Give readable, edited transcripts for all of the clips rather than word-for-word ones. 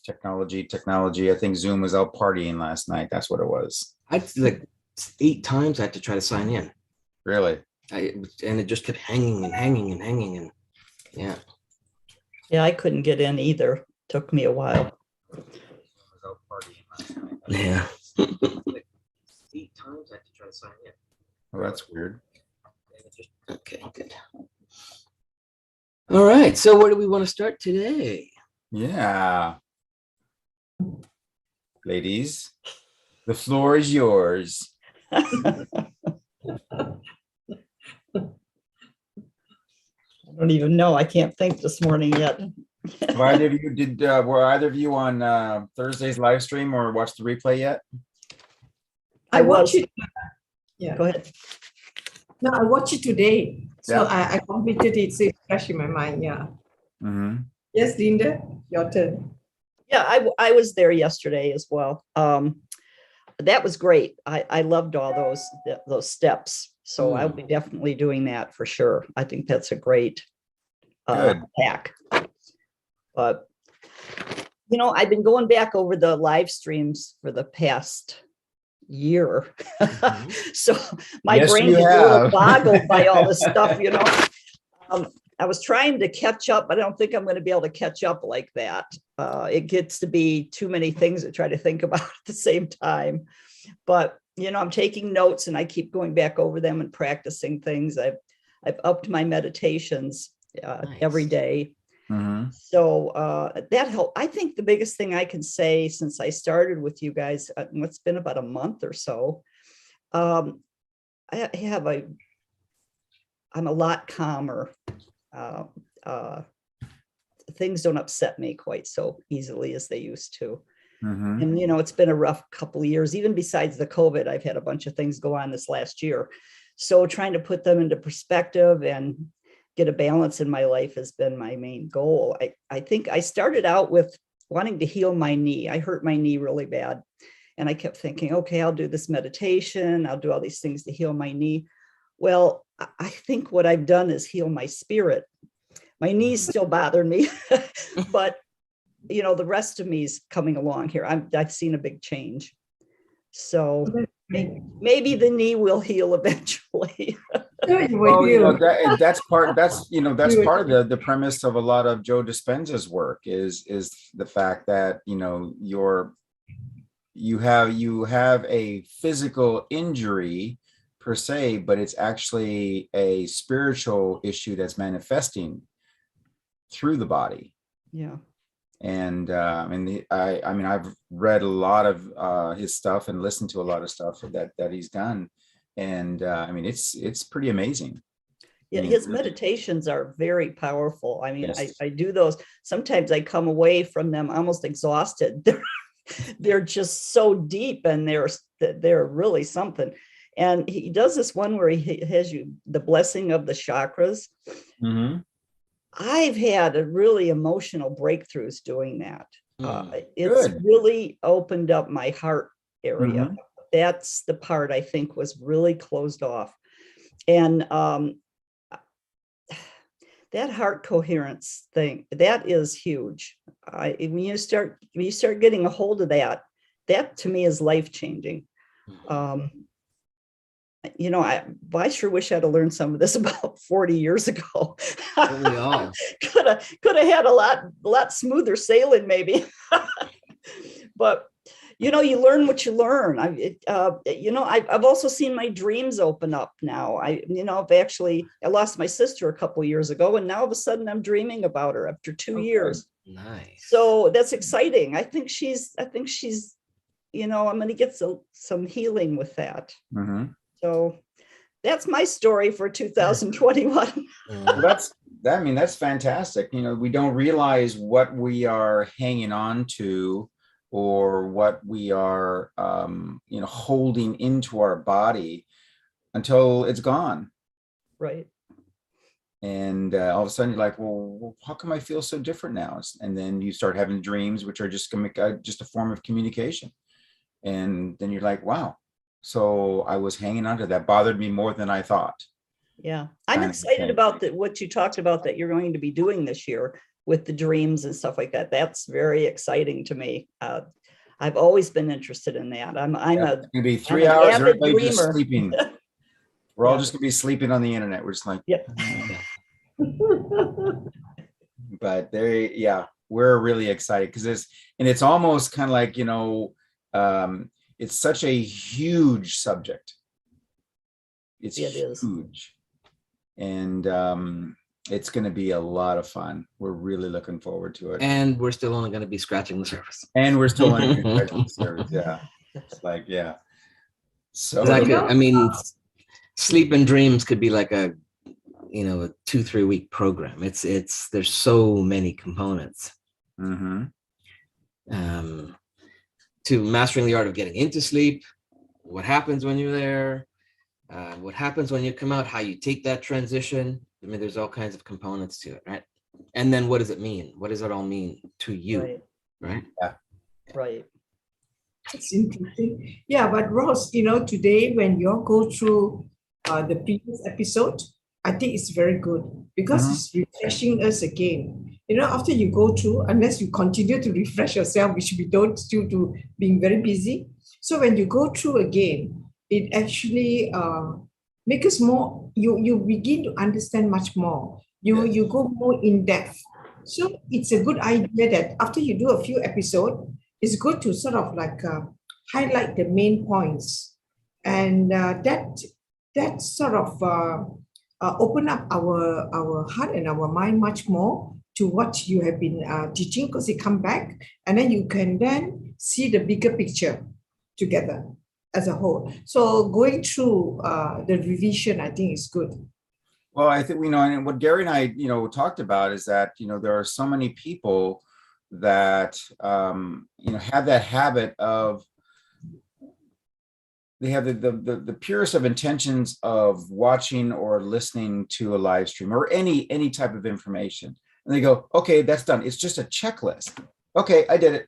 Technology. I think Zoom was out partying last night. That's what it was. I like 8 times I had to try to sign in. Really? And it just kept hanging and hanging and hanging and yeah. Yeah, I couldn't get in either. Took me a while. Yeah. 8 times I had to try to sign in. Well, that's weird. Okay, good. All right. So where do we want to start today? Yeah. Ladies, the floor is yours. I don't even know. I can't think this morning yet. Were either of you on Thursday's live stream or watched the replay yet? I was. Yeah. Go ahead. No, I watched it today. So Yeah. I completed it. So it's fresh in my mind. Yeah. Mm-hmm. Yes, Linda, your turn. Yeah, I was there yesterday as well. That was great. I loved all those steps. So I'll be definitely doing that for sure. I think that's a great hack. But I've been going back over the live streams for the past year. So my brain is a little boggled by all this stuff, I was trying to catch up, but I don't think I'm going to be able to catch up like that. It gets to be too many things to try to think about at the same time. But, I'm taking notes and I keep going back over them and practicing things. I've upped my meditations every day. Mm-hmm. So that helped. I think the biggest thing I can say since I started with you guys, it's been about a month or so, I'm a lot calmer. Things don't upset me quite so easily as they used to. Mm-hmm. And, it's been a rough couple of years, even besides the COVID. I've had a bunch of things go on this last year. So trying to put them into perspective and get a balance in my life has been my main goal. I think I started out with wanting to heal my knee. I hurt my knee really bad. And I kept thinking, okay, I'll do this meditation. I'll do all these things to heal my knee. Well, I think what I've done is heal my spirit. My knees still bother me, but the rest of me is coming along here. I've seen a big change. So maybe the knee will heal eventually. Well, that's part of the premise of a lot of Joe Dispenza's work is the fact that you have a physical injury per se, but it's actually a spiritual issue that's manifesting through the body. Yeah. And I've read a lot of his stuff and listened to a lot of stuff that he's done, and it's pretty amazing. Yeah, his meditations are very powerful. Yes. I do those. Sometimes I come away from them almost exhausted. They're just so deep, and they're really something. And he does this one where he has the blessing of the chakras. Mm-hmm. I've had a really emotional breakthroughs doing that. It's Good. really opened up my heart area. Mm-hmm. That's the part I think was really closed off. And that heart coherence thing, that is huge. When you start getting a hold of that to me is life-changing. I sure wish I'd have learned some of this about 40 years ago. We all could have had a lot smoother sailing maybe. But you learn what you learn. I've also seen my dreams open up now. I lost my sister a couple years ago, and now all of a sudden I'm dreaming about her after 2 years. Nice. So that's exciting. I think she's I'm going to get some healing with that. Mm-hmm. So that's my story for 2021. Well, that's fantastic. We don't realize what we are hanging on to or what we are, holding into our body until it's gone. Right. And all of a sudden you're like, well, how come I feel so different now? And then you start having dreams, which are just a form of communication. And then you're like, wow. So I was hanging on to that. Bothered me more than I thought. Yeah. I'm excited about what you talked about that you're going to be doing this year with the dreams and stuff like that. That's very exciting to me. I've always been interested in that. I'm It's gonna be I'm 3 an hours, avid everybody just dreamer. sleeping. We're all Yeah. just gonna be sleeping on the internet. We're just like, Yeah. but there, yeah, we're really excited because it's almost kind of like, it's such a huge subject. It's It is. huge. And it's going to be a lot of fun. We're really looking forward to it. And we're still only going to be scratching the surface. And we're still on the service. Yeah. It's like, yeah. So Exactly. know- I mean, sleep and dreams could be like a 2-3 week program. There's so many components to mastering the art of getting into sleep, what happens when you're there, what happens when you come out, how you take that transition. I mean, there's all kinds of components to it, right? And then what does it mean? What does it all mean to you, right? Yeah. Right. It's interesting. Yeah, but Ross, today when you all go through the previous episode, I think it's very good because it's refreshing us again. After you go through, unless you continue to refresh yourself, which we don't due to being very busy. So when you go through again, it actually makes us more, you begin to understand much more. You go more in depth. So it's a good idea that after you do a few episodes, it's good to sort of like highlight the main points. And that sort of open up our heart and our mind much more to what you have been teaching, because you come back and then you can then see the bigger picture together as a whole. So going through the revision, I think is good. Well, I think, and what Gary and I, talked about is that, there are so many people that, have that habit of, they have the purest of intentions of watching or listening to a live stream or any type of information. And they go, okay, that's done. It's just a checklist. Okay, I did it.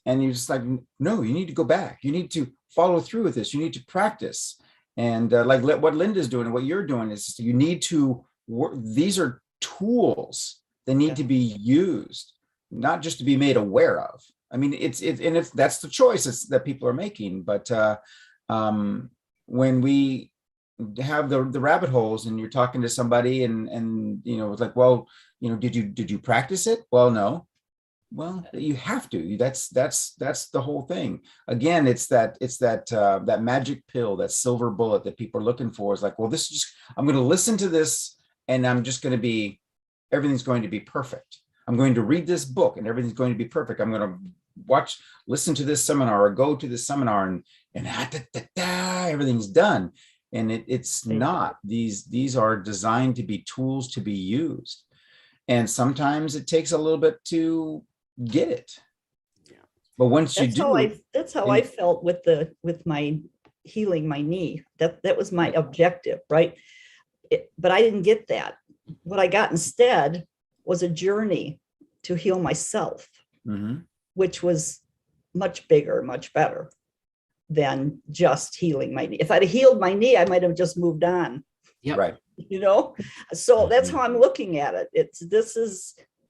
And you're just like, no, you need to go back. You need to follow through with this. You need to practice. And like what Linda's doing and what you're doing is you need to work. These are tools that need to be used, not just to be made aware of. I mean, that's the choice that people are making. But when we have the rabbit holes and you're talking to somebody and it's like, well, did you practice it? Well, no. Well, you have to. That's the whole thing. Again, it's that magic pill, that silver bullet that people are looking for. Is like, well, this is just, I'm going to listen to this and I'm just going to be, everything's going to be perfect. I'm going to read this book and everything's going to be perfect. I'm going to listen to this seminar or go to this seminar and everything's done. And it's not. These are designed to be tools to be used. And sometimes it takes a little bit to get it. But once you do, that's how I felt with my healing my knee. That was my objective, right? But I didn't get that. What I got instead was a journey to heal myself, which was much bigger, much better than just healing my knee. If I'd healed my knee, I might have just moved on. Yeah. Right. So that's how I'm looking at it.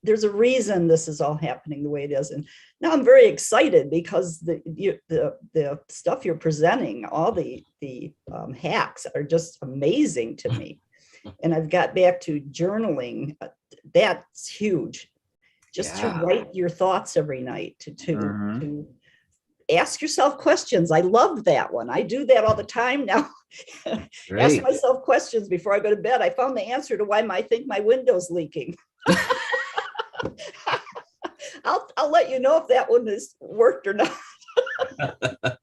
There's a reason this is all happening the way it is. And now I'm very excited because the stuff you're presenting, all the hacks are just amazing to me. And I've got back to journaling. That's huge. Just to write your thoughts every night, to ask yourself questions. I love that one. I do that all the time now. Ask myself questions before I go to bed. I found the answer to why I think my window's leaking. I'll let you know if that one has worked or not.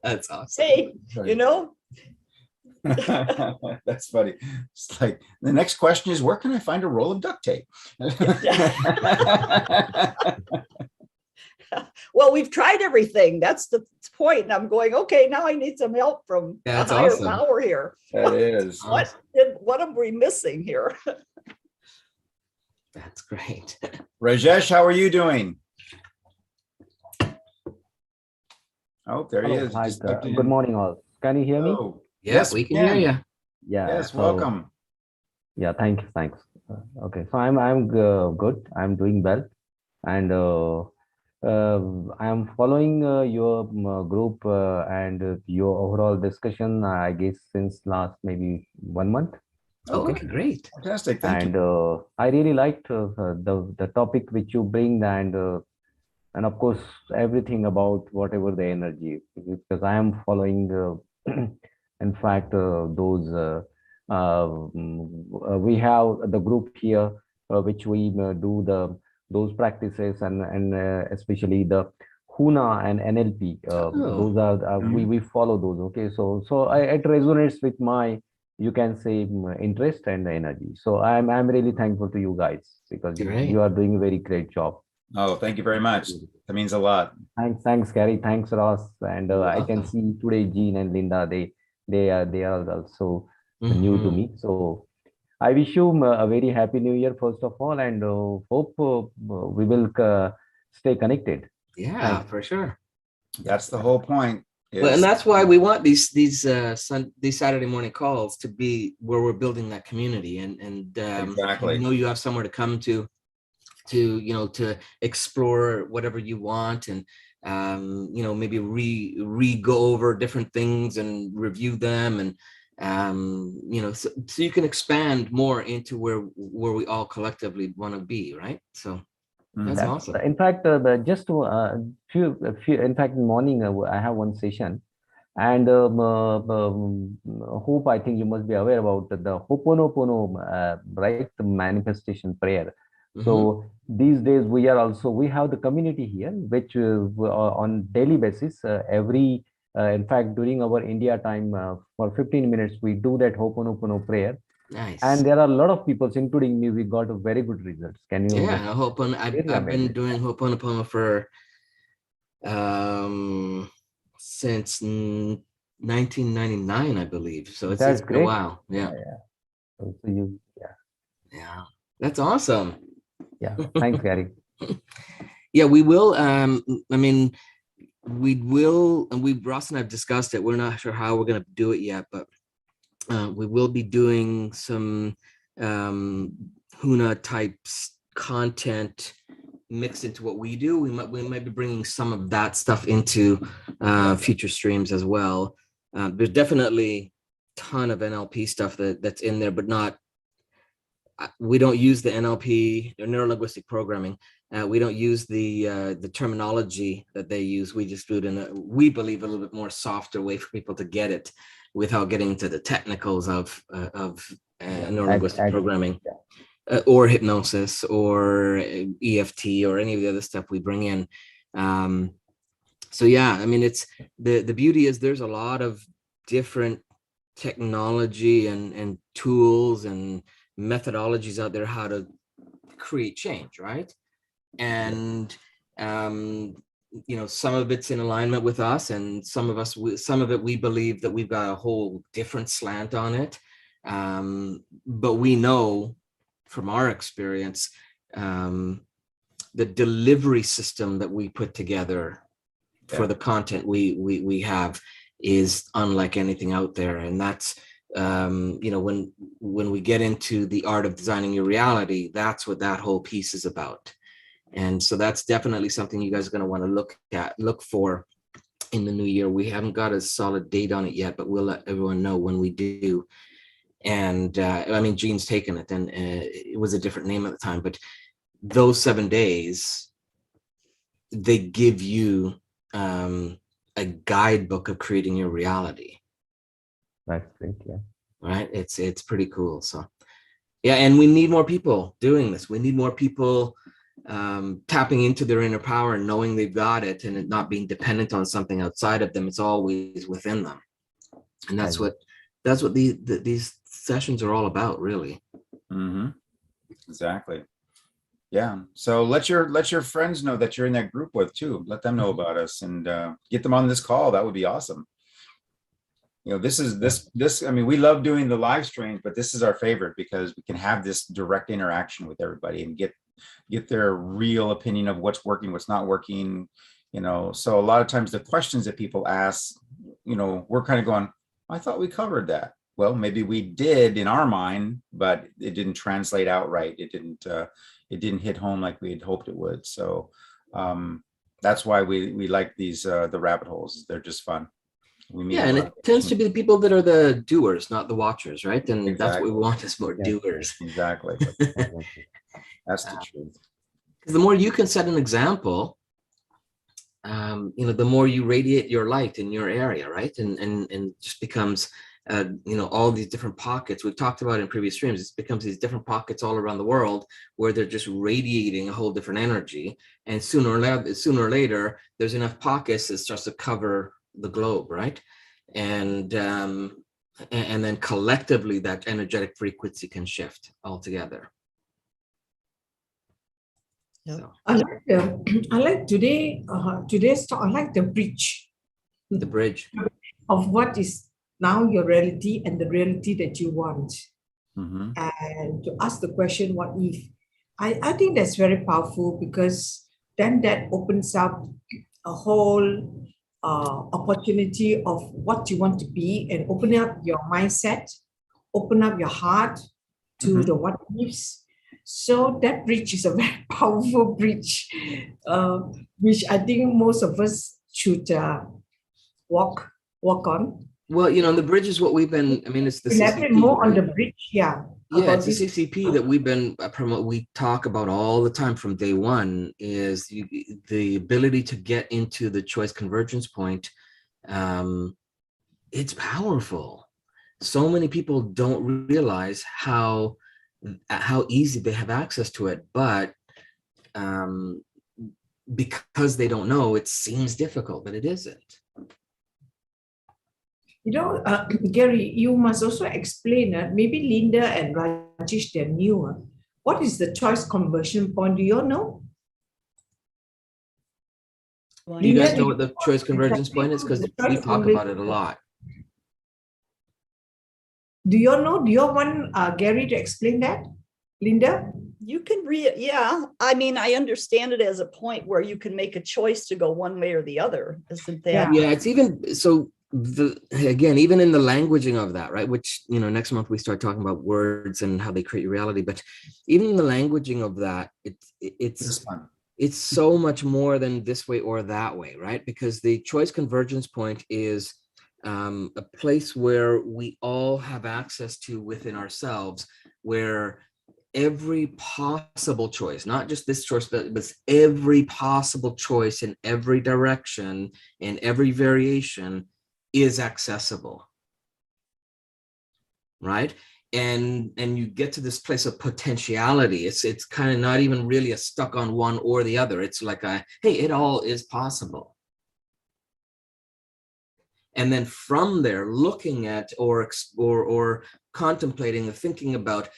That's awesome. Hey, That's funny. It's like the next question is, where can I find a roll of duct tape? Well, we've tried everything. That's the point. And I'm going, okay, now I need some help from a higher power here. That is. What are we missing here? That's great. Rajesh, how are you doing? Oh, there he is. Hi, good morning, all. Can you hear me? Oh, Yes, we can hear you. Yeah. Yes, welcome. Yeah, thanks. Okay, so I'm good. I'm doing well. and I am following your group and your overall discussion, I guess, since last maybe 1 month. Okay, Okay. great. Fantastic. Thank And you. I really liked the topic which you bring, and of course everything about whatever the energy, because I am following in fact those we have the group here which we do those practices, and especially the Huna and NLP. Oh, Those are we follow those. Okay, it resonates with my, you can say, interest and energy. So I'm really thankful to you guys, because great. you are doing a very great job. Oh, thank you very much. That means a lot. Thanks, Gary. Thanks, Ross. And You're I can welcome. see today Jean and Linda. They are also new to Mhm. me. So I wish you a very happy New Year first of all, and hope we will stay connected. Yeah, Thanks. for sure. That's the whole point Well, and is that's why we want these Saturday morning calls to be where we're building that community, and you exactly. know, you have somewhere to come to explore whatever you want, and maybe re go over different things and review them, and so you can expand more into where we all collectively want to be, right? So that's Mhm. awesome. In fact, just to few. In fact, in morning I have one session, and hope, I think you must be aware about the Ho'oponopono, right? The manifestation prayer. Hmm. So these days we have the community here, which on daily basis, in fact, during our India time, for 15 minutes we do that Ho'oponopono prayer, Nice. and there are a lot of people, including me, we got a very good results. Can Yeah, you? and I've Really I've been amazing. doing Ho'oponopono for um since 1999, I believe. So it's That's been a great. while. Yeah. Yeah. So you, yeah, Yeah. That's awesome. yeah. Thanks, Gary. Yeah, we will. I mean, we will, and Ross and I've discussed it. We're not sure how we're gonna do it yet, but we will be doing some um Huna types content mixed into what we do. We might be bringing some of that stuff into future streams as well. There's definitely a ton of NLP stuff that's in there, but not. We don't use the NLP or neuro linguistic programming. We don't use the terminology that they use. We just do it in we believe, a little bit more softer way for people to get it, without getting into the technicals of Yeah, neuro linguistic agree. programming, Yeah. or hypnosis, or EFT, or any of the other stuff we bring in. So yeah, I mean, it's the beauty is there's a lot of different technology and tools and methodologies out there how to create change, right? Yeah. And some of it's in alignment with us, and some of it we believe that we've got a whole different slant on it. But we know from our experience, the delivery system that we put together for Yeah. the content we have is unlike anything out there. And that's when we get into the art of designing your reality, that's what that whole piece is about. And so that's definitely something you guys are going to want to look for in the new year. We haven't got a solid date on it yet, but we'll let everyone know when we do. And I mean, Gene's taken it, and it was a different name at the time, but those 7 days, they give you a guidebook of creating your reality. That's great. Yeah. Right? It's pretty cool. So yeah, and we need more people doing this. We need more people tapping into their inner power and knowing they've got it, and it not being dependent on something outside of them. It's always within them, and I that's what these sessions are all about, really. Mm-hmm. Exactly. Yeah. So let your friends know that you're in that group with too. Let them know about us, and get them on this call. That would be awesome. This. I mean, we love doing the live streams, but this is our favorite because we can have this direct interaction with everybody and get their real opinion of what's working, what's not working. So a lot of times the questions that people ask, we're kind of going, I thought we covered that. Well, maybe we did in our mind, but it didn't translate out right. It didn't, it didn't hit home like we had hoped it would. So that's why we like these the rabbit holes. They're just fun. We meet Yeah, a and lot it of tends to be the people that are the doers, not the watchers, right? And that's what we Exactly. want is more Yeah. doers. Exactly. Because That's the truth. the more you can set an example, the more you radiate your light in your area, right? And just becomes, all these different pockets we've talked about in previous streams. It becomes these different pockets all around the world where they're just radiating a whole different energy. And sooner or later, there's enough pockets that starts to cover the globe, right? And then collectively, that energetic frequency can shift altogether. Yep. So I like today's talk. I like the bridge the bridge. of what is now your reality and the reality that you want. Mhm. And to ask the question, what if? I think that's very powerful, because then that opens up a whole opportunity of what you want to be, and open up your mindset, open up your heart to Mhm. the what ifs. So that bridge is a very powerful bridge, which I think most of us should walk on. Well, the bridge is what we've been. I mean, it's the Elaborate CCP, more on right? the bridge, yeah. Yeah, about it's the this. CCP that we've been we talk about all the time from day one, is the ability to get into the choice convergence point. It's powerful. So many people don't realize how easy they have access to it, but because they don't know, it seems difficult, but it isn't. Gary, you must also explain, maybe Linda and Rajesh, they're new. What is the choice conversion point? Do you all know? Do you guys Linda, know what the choice convergence point is? Because the we choice talk about it a conversion- lot. Do you all know? Do you all want Gary to explain that? Linda? You can yeah. I mean, I understand it as a point where you can make a choice to go one way or the other. Isn't that? Yeah, it's even so. Even in the languaging of that, right? Which next month we start talking about words and how they create reality. But even in the languaging of that, it's fun. It's so much more than this way or that way, right? Because the choice convergence point is a place where we all have access to within ourselves, where every possible choice, not just this choice, but every possible choice in every direction, in every variation, is accessible, right? And you get to this place of potentiality. It's kind of not even really a stuck on one or the other. It's like hey, it all is possible. And then from there, looking at or contemplating and thinking about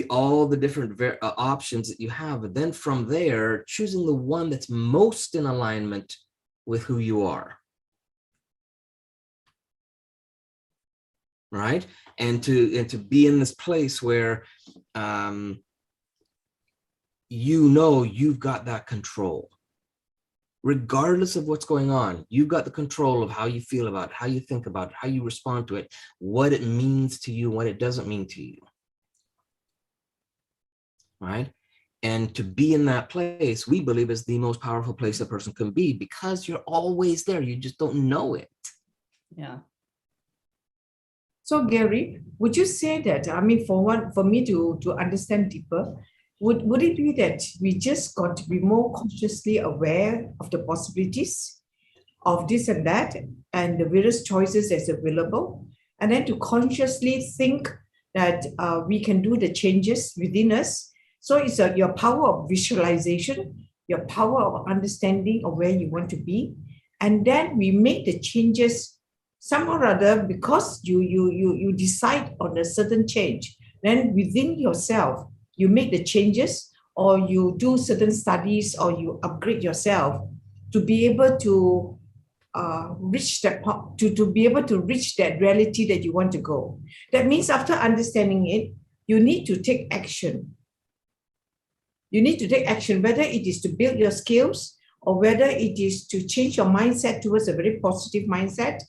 all the different options that you have, and then from there, choosing the one that's most in alignment with who you are. Right? And to be in this place where you've got that control. Regardless of what's going on, you've got the control of how you feel about it, how you think about it, how you respond to it, what it means to you, what it doesn't mean to you. Right? And to be in that place, we believe, is the most powerful place a person can be, because you're always there. You just don't know it. Yeah. So Gary, would you say that, I mean, for me to understand deeper, would it be that we just got to be more consciously aware of the possibilities of this and that and the various choices that's available, and then to consciously think that we can do the changes within us? So it's your power of visualization, your power of understanding of where you want to be, and then we make the changes some or other, because you decide on a certain change. Then within yourself, you make the changes, or you do certain studies, or you upgrade yourself to be able to reach that, to be able to reach that reality that you want to go. That means after understanding it, you need to take action. You need to take action, whether it is to build your skills, or whether it is to change your mindset towards a very positive mindset,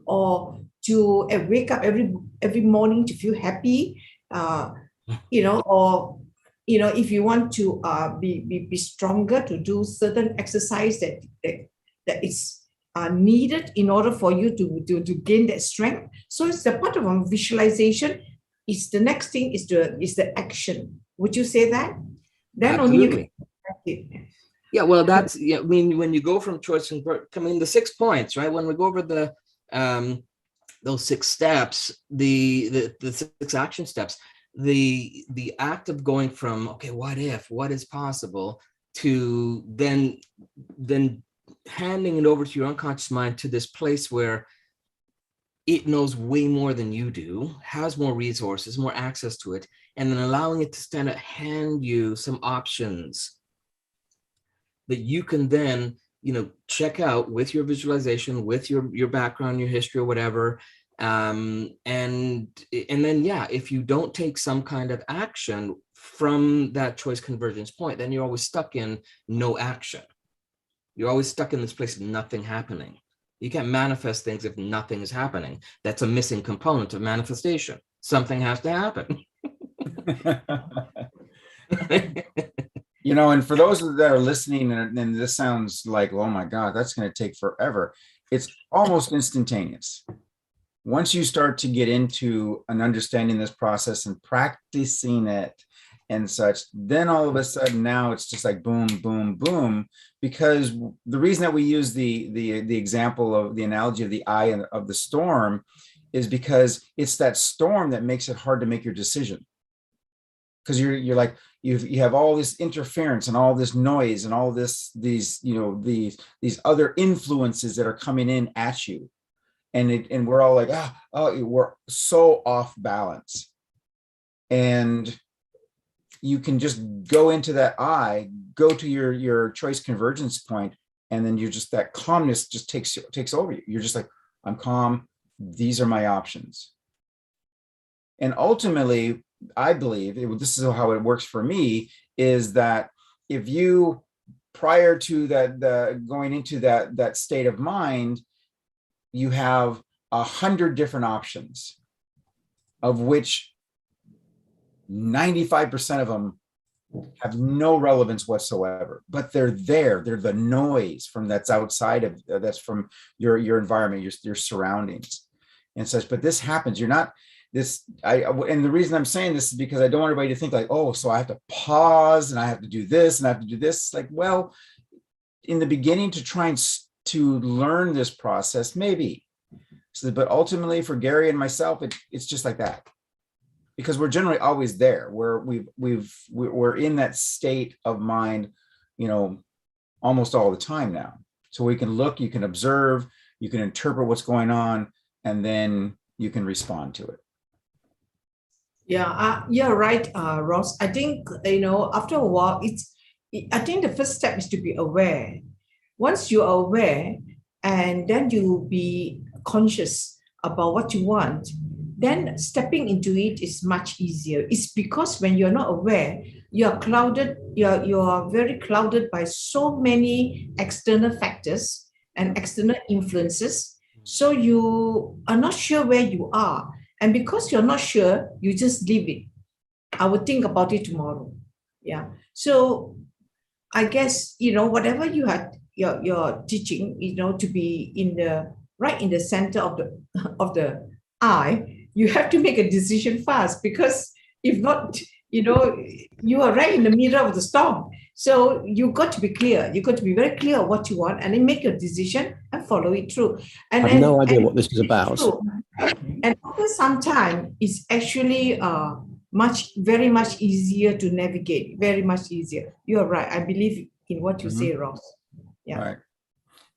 or to wake up every morning to feel happy, or if you want to be stronger, to do certain exercise that is needed in order for you to gain that strength. So it's the part of a visualization. Is the next thing is the action. Would you say that? Then only you can Absolutely. Yeah, well, that's, I mean, when you go from choice and the 6 points, right? When we go over the those 6 steps, the 6 action steps, the act of going from, okay, what is possible, to then handing it over to your unconscious mind to this place where it knows way more than you do, has more resources, more access to it, and then allowing it to stand up, hand you some options that you can then, check out with your visualization, with your background, your history, or whatever. And then, yeah, if you don't take some kind of action from that choice convergence point, then you're always stuck in no action. You're always stuck in this place of nothing happening. You can't manifest things if nothing is happening. That's a missing component of manifestation. Something has to happen. And for those that are listening, and this sounds like, oh my God, that's going to take forever. It's almost instantaneous. Once you start to get into an understanding this process and practicing it and such, then all of a sudden now it's just like boom, boom, boom. Because the reason that we use the example of the analogy of the eye and of the storm is because it's that storm that makes it hard to make your decision. Because you're like, you have all this interference and all this noise and all these other influences that are coming in at you, and we're all like, we're so off balance. And you can just go into that eye, go to your choice convergence point, and then you're just, that calmness just takes over you. You're just like, I'm calm. These are my options. And ultimately, I believe this is how it works for me, is that if you, prior to that, going into that state of mind, you have 100 different options, of which 95% of them have no relevance whatsoever, but they're there. They're the noise that's outside of, that's from your environment, your surroundings and such. But this happens. You're not, and the reason I'm saying this is because I don't want everybody to think like, oh, so I have to pause and I have to do this and I have to do this. Like, well, in the beginning, to try and to learn this process, maybe. So, but ultimately for Gary and myself, it's just like that, because we're generally always there, where we're in that state of mind, almost all the time now. So we can look, you can observe, you can interpret what's going on, and then you can respond to it. Yeah, you're right, Ross. I think, after a while, I think the first step is to be aware. Once you are aware, and then you be conscious about what you want, then stepping into it is much easier. It's because when you're not aware, you're clouded, you're very clouded by so many external factors and external influences. So you are not sure where you are. And because you're not sure, you just leave it. I will think about it tomorrow. Yeah. So I guess, whatever you had, your teaching, to be right in the center of the eye, you have to make a decision fast, because if not, you are right in the middle of the storm. So you got to be clear. You got to be very clear what you want, and then make your decision and follow it through. And I have no idea what this is about. And after some time, it's actually very much easier to navigate. Very much easier. You are right. I believe in what you say, Ross. Yeah. Right.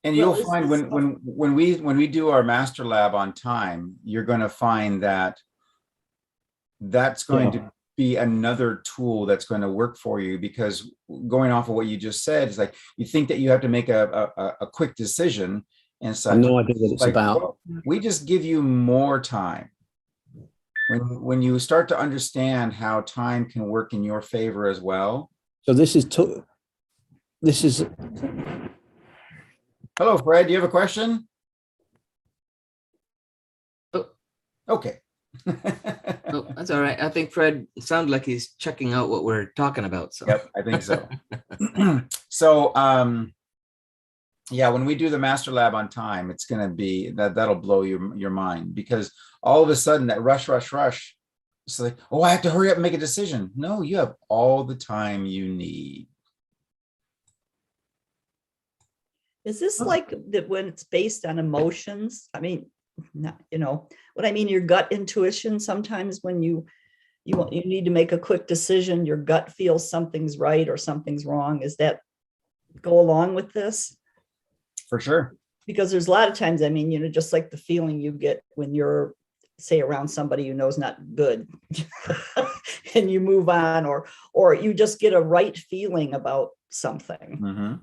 And you'll find when we do our master lab on time, you're going to find that that's going to be another tool that's going to work for you, because going off of what you just said, is like, you think that you have to make a quick decision and such. I have no idea what it's about. Well, we just give you more time. When you start to understand how time can work in your favor as well. So this is Hello, Fred. Do you have a question? Oh. Okay. Oh, that's all right. I think Fred sounds like he's checking out what we're talking about. So Yep, I think so. So, yeah, when we do the master lab on time, it's going to be that'll blow your mind, because all of a sudden that rush, it's like, oh, I have to hurry up and make a decision. No, you have all the time you need. Is this like that when it's based on emotions? I mean, not, what I mean, your gut intuition, sometimes when you need to make a quick decision, your gut feels something's right or something's wrong. Is that go along with this? For sure. Because there's a lot of times, I mean, just like the feeling you get when you're, say, around somebody you know is not good and you move on, or you just get a right feeling about something. Mm-hmm.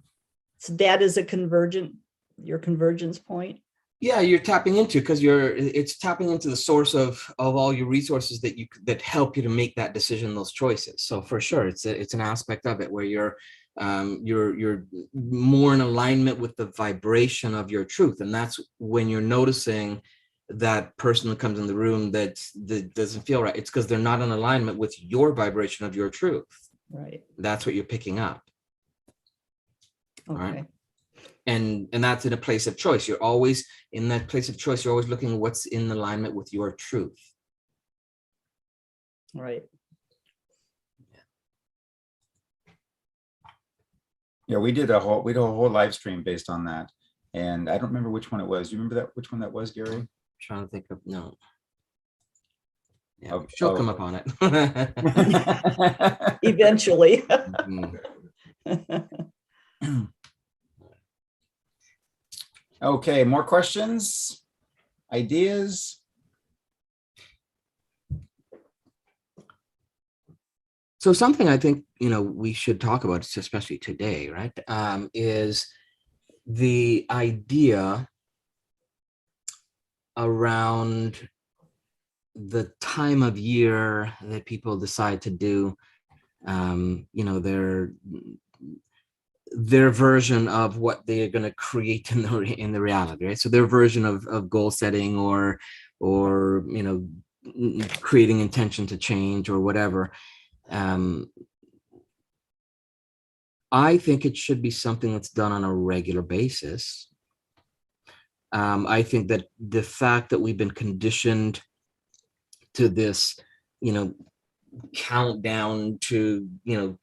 So that is your convergence point. yeah, you're tapping into, because it's tapping into the source of all your resources that help you to make that decision, those choices. So for sure, it's an aspect of it where you're more in alignment with the vibration of your truth, and that's when you're noticing that person that comes in the room that doesn't feel right. It's because they're not in alignment with your vibration of your truth. Right. That's what you're picking up. Okay. Right. And that's in a place of choice. You're always in that place of choice. You're always looking at what's in alignment with your truth. Right. Yeah, we did a whole live stream based on that, and I don't remember which one it was. You remember which one that was, Gary? I'm trying to think of no. Yeah, Oh, she'll come up on it. Eventually. Okay, more questions, ideas? So something I think, we should talk about, especially today, right, is the idea around the time of year that people decide to do, their version of what they're going to create in the reality, right? So their version of goal setting or creating intention to change or whatever. I think it should be something that's done on a regular basis. I think that the fact that we've been conditioned to this, countdown to,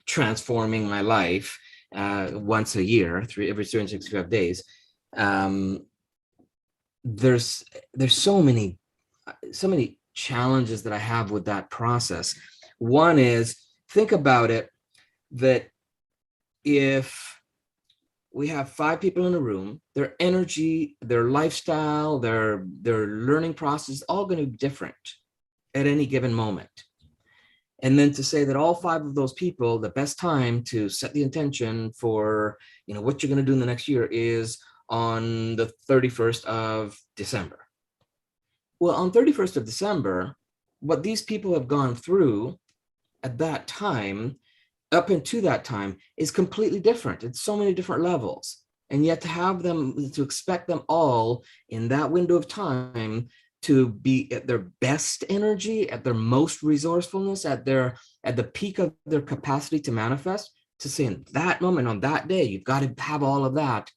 transforming my life once a year, every 365 days. There's so many challenges that I have with that process. One is, think about it, that if we have 5 people in a room, their energy, their lifestyle, their learning process, all going to be different at any given moment. And then to say that all 5 of those people, the best time to set the intention for, what you're going to do in the next year is on the 31st of December. Well, on 31st of December, what these people have gone through at that time, up into that time, is completely different. It's so many different levels. And yet to expect them all in that window of time to be at their best energy, at their most resourcefulness, at the peak of their capacity to manifest, to say in that moment, on that day, you've got to have all of that,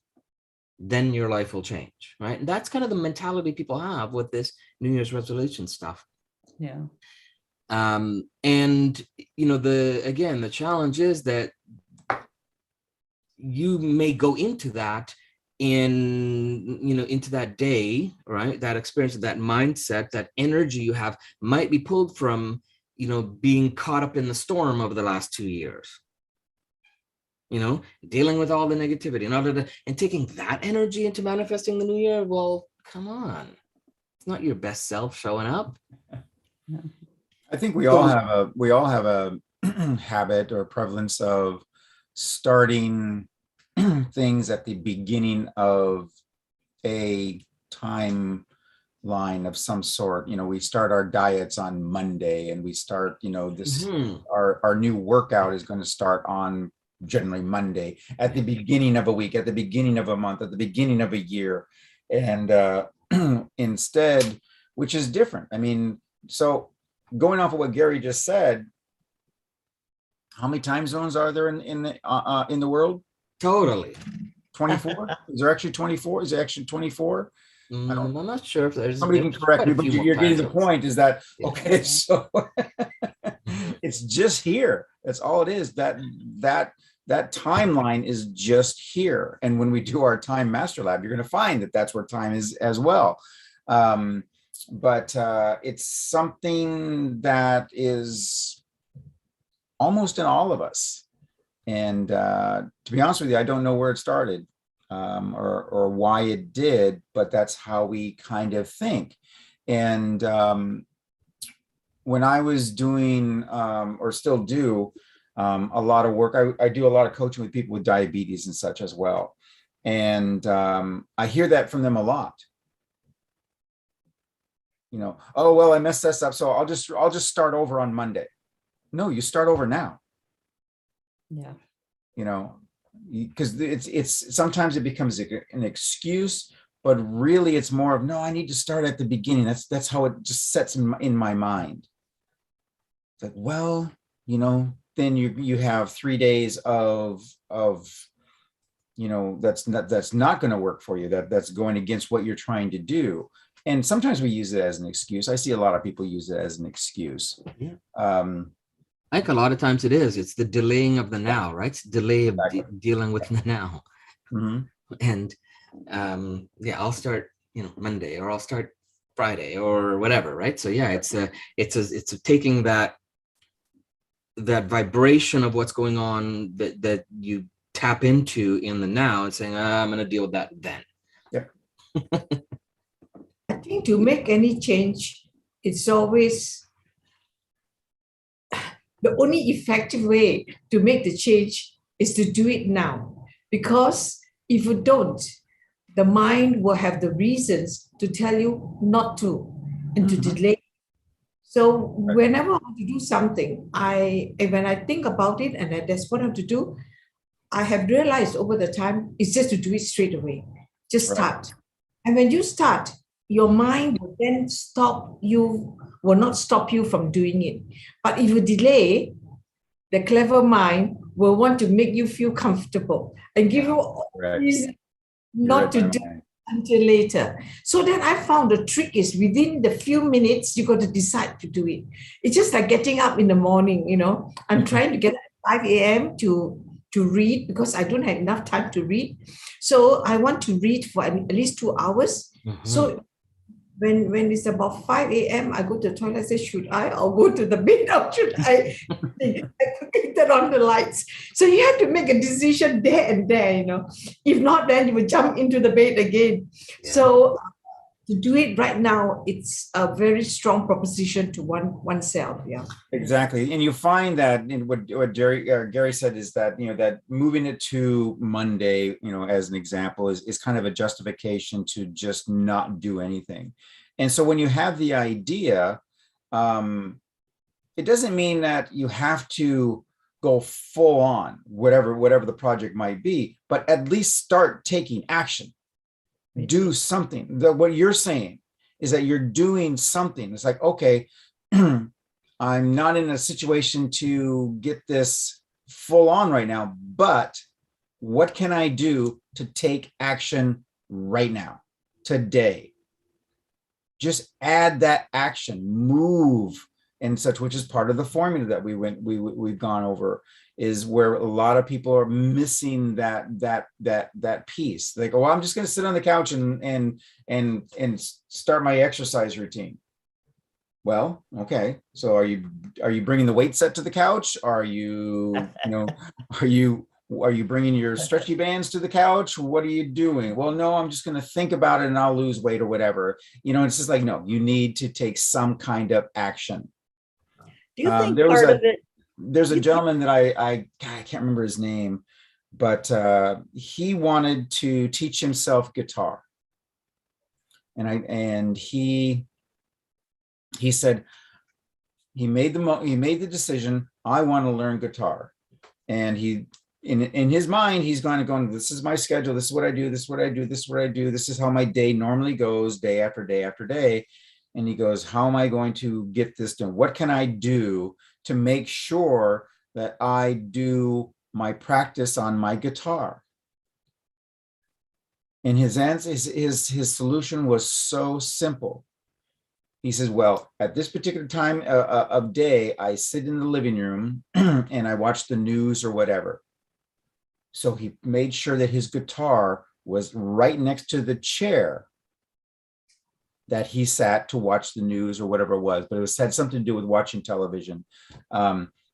then your life will change, right? And that's kind of the mentality people have with this New Year's resolution stuff. Yeah. And the challenge is that you may go into that into that day, right? That experience, that mindset, that energy you have might be pulled from, being caught up in the storm over the last 2 years, dealing with all the negativity and taking that energy into manifesting the new year. Well, come on. It's not your best self showing up. I think we all have a habit or prevalence of starting things at the beginning of a timeline of some sort. We start our diets on Monday, and we start, this our new workout is going to start on generally Monday, at the beginning of a week, at the beginning of a month, at the beginning of a year. And instead, which is different. I mean, So going off of what Gary just said, how many time zones are there in the world? Totally. 24? Is there actually 24? Is it actually 24? I'm not sure if Somebody can there's correct quite me, a but few more you're time getting the zones. point is that, Yeah. okay, so it's just here. That's all it is. That timeline is just here. And when we do our time master lab, you're going to find that that's where time is as well. But it's something that is almost in all of us. And to be honest with you, I don't know where it started. Or why it did, but that's how we kind of think. And when I was doing or still do a lot of work, I do a lot of coaching with people with diabetes and such as well. And I hear that from them a lot. Oh, well, I messed this up, so I'll just start over on Monday. No, you start over now. Yeah. Because it's sometimes it becomes an excuse, but really it's more of, no, I need to start at the beginning. That's how it just sets in my mind. It's like, well, then you have 3 days of that's not going to work for you. That's going against what you're trying to do. And sometimes we use it as an excuse. I see a lot of people use it as an excuse. Yeah. I think a lot of times it's the delaying of the now, right? It's delay of dealing with the now. Mm-hmm. And I'll start, Monday, or I'll start Friday, or whatever, right? So yeah, it's taking that vibration of what's going on that you tap into in the now and saying, I'm going to deal with that then. Yeah. I think to make any change, it's always the only effective way to make the change is to do it now. Because if you don't, the mind will have the reasons to tell you not to and to delay. So whenever I want to do something, when I think about it and that's what I have to do, I have realized over the time, it's just to do it straight away. Just start. And when you start, your mind will then will not stop you from doing it. But if you delay, the clever mind will want to make you feel comfortable and give you a reason not to do it until later. So then I found the trick is within the few minutes, you got to decide to do it. It's just like getting up in the morning, I'm trying to get up at 5 a.m. to read because I don't have enough time to read. So I want to read for at least 2 hours. Mm-hmm. So when it's about 5 a.m., I go to the toilet and say, should I? I'll go to the bed or should I turn on the lights? So you have to make a decision there and there, If not, then you will jump into the bed again. Yeah. So to do it right now, it's a very strong proposition to oneself. Yeah, exactly. And you find that in what Gary said is that, that moving it to Monday, as an example, is kind of a justification to just not do anything. And so when you have the idea, it doesn't mean that you have to go full on whatever the project might be, but at least start taking action. Do something. What you're saying is that you're doing something. It's like, okay, I'm not in a situation to get this full on right now, but what can I do to take action right now, today? Just add that action, move and such, which is part of the formula that we've gone over, is where a lot of people are missing that piece. They go, well, I'm just going to sit on the couch and start my exercise routine. Well, okay. So are you bringing the weight set to the couch? Are you are you bringing your stretchy bands to the couch? What are you doing? Well, no, I'm just going to think about it and I'll lose weight or whatever. It's just like, no, you need to take some kind of action. Do you think part of it? There's a gentleman that I can't remember his name, but he wanted to teach himself guitar. And he said he made the decision, I want to learn guitar. And he in his mind, he's going, this is my schedule, this is what I do, this is what I do, this is what I do, this is how my day normally goes, day after day after day. and he goes, how am I going to get this done? What can I do to make sure that I do my practice on my guitar? And his answer, his solution was so simple. He says, well, at this particular time of day, I sit in the living room and I watch the news or whatever. So he made sure that his guitar was right next to the chair that he sat to watch the news or whatever it was, but it had something to do with watching television.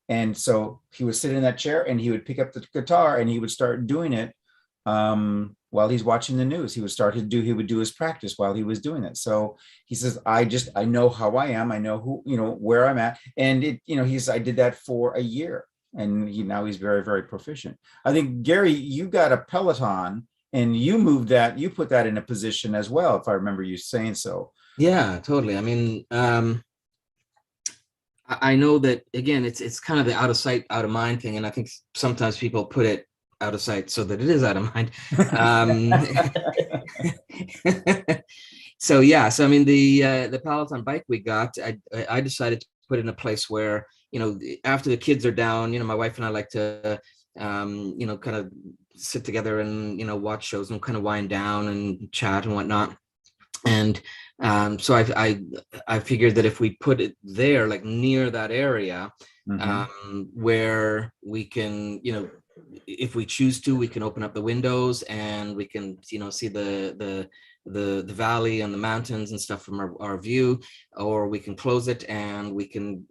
And so he would sit in that chair and he would pick up the guitar and he would start doing it while he's watching the news. He would do his practice while he was doing it. So he says, I know how I am. I know who, where I'm at. And I did that for a year, and now he's very, very proficient. I think, Gary, you got a Peloton and you put that in a position as well, if I remember you saying so. Yeah, totally. I mean, I know that, again, it's kind of the out of sight, out of mind thing. And I think sometimes people put it out of sight so that it is out of mind. So yeah, so I mean, the Palatine Bike we got, I decided to put it in a place where, after the kids are down, my wife and I like to, kind of sit together and, watch shows and kind of wind down and chat and whatnot. And so I figured that if we put it there, like near that area, where we can, if we choose to, we can open up the windows and we can, see the valley and the mountains and stuff from our view, or we can close it and we can,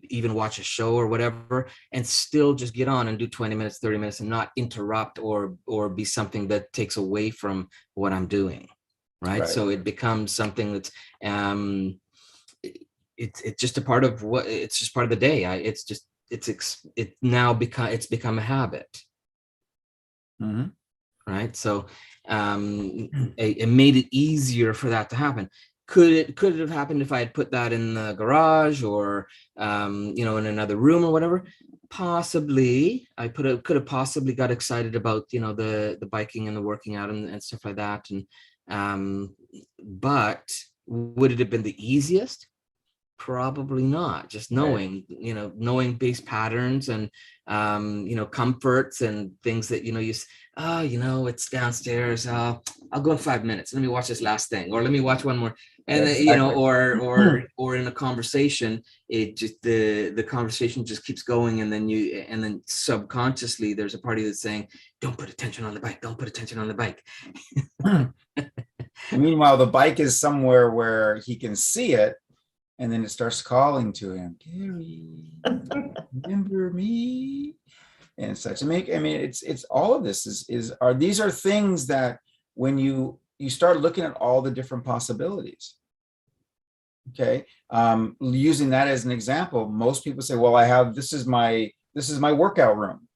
even watch a show or whatever, and still just get on and do 20 minutes, 30 minutes and not interrupt or be something that takes away from what I'm doing. Right. So it becomes something that's, it's just a part of it's just part of the day. It's become a habit. Right. So it made it easier for that to happen. Could it have happened if I had put that in the garage or, in another room or whatever? Possibly. I could have possibly got excited about, the biking and the working out and stuff like that. And, but would it have been the easiest? Probably not. Just knowing, knowing base patterns and, comforts and things that, it's downstairs. I'll go in 5 minutes. Let me watch this last thing, or let me watch one more. And or in a conversation, it just the conversation just keeps going, and then subconsciously there's a party that's saying, "Don't put attention on the bike. Don't put attention on the bike." Meanwhile, the bike is somewhere where he can see it, and then it starts calling to him, "Gary, remember me?" And such. It's all of this these are things that when you start looking at all the different possibilities. Okay. Using that as an example, most people say, well, this is my workout room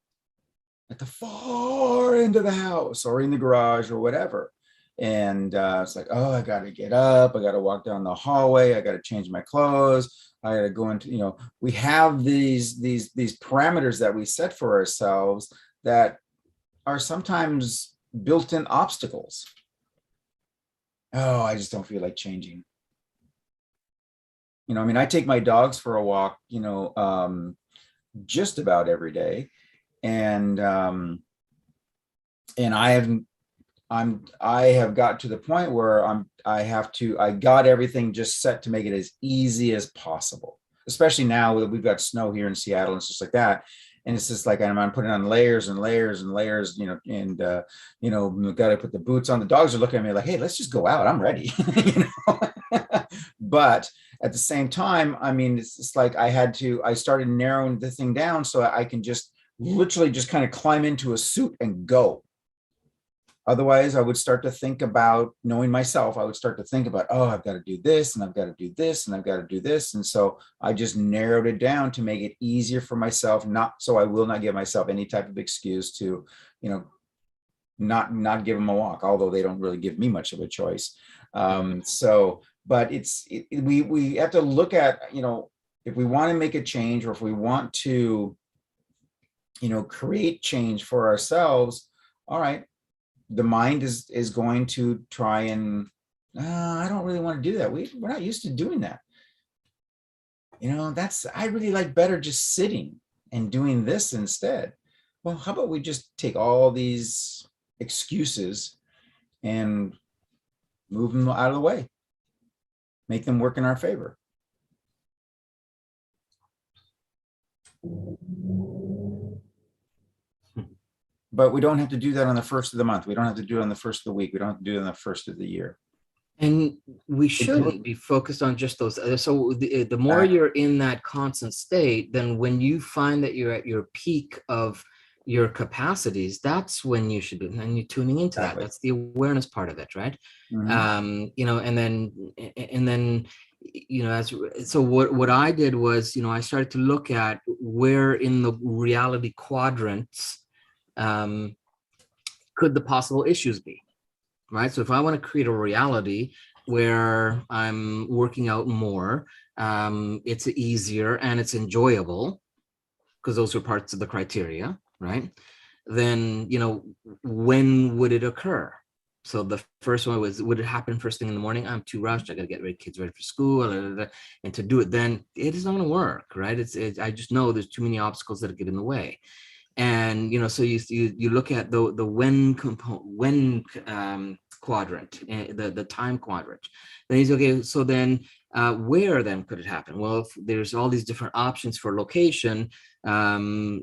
at the far end of the house or in the garage or whatever. And it's like, oh, I got to get up. I got to walk down the hallway. I got to change my clothes. I got to go into, we have these parameters that we set for ourselves that are sometimes built-in obstacles. Oh, I just don't feel like changing. I take my dogs for a walk, just about every day. And I have got to the point where I got everything just set to make it as easy as possible, especially now that we've got snow here in Seattle and stuff like that. And it's just like, I'm putting on layers and layers and layers, got to put the boots on. The dogs are looking at me like, hey, let's just go out. I'm ready. But at the same time, it's like I started narrowing the thing down so I can just literally just kind of climb into a suit and go. Otherwise, I would start to think about, knowing myself, I would start to think about, oh, I've got to do this and I've got to do this and I've got to do this. And so I just narrowed it down to make it easier for myself, so I will not give myself any type of excuse to, not give them a walk, although they don't really give me much of a choice. But we have to look at, if we want to make a change, or if we want to, create change for ourselves, all right, the mind is going to try and, I don't really want to do that. We're not used to doing that. I really like better just sitting and doing this instead. Well, how about we just take all these excuses and move them out of the way, make them work in our favor. But we don't have to do that on the first of the month. We don't have to do it on the first of the week. We don't have to do it on the first of the year. And we shouldn't be focused on just those. So the more you're in that constant state, then when you find that you're at your peak of your capacities, that's when you should be, and you're tuning into that. That's the awareness part of it, right? And then so what I did was, I started to look at where in the reality quadrants could the possible issues be. Right. So if I want to create a reality where I'm working out more, it's easier and it's enjoyable, because those are parts of the criteria, right? Then, when would it occur? So the first one was, would it happen first thing in the morning? I'm too rushed. I got to get kids ready for school. And to do it then, it is not going to work, right? I just know there's too many obstacles that get in the way. And so you look at the when quadrant, the time quadrant. Then he's okay. So then, where then could it happen? Well, if there's all these different options for location. Some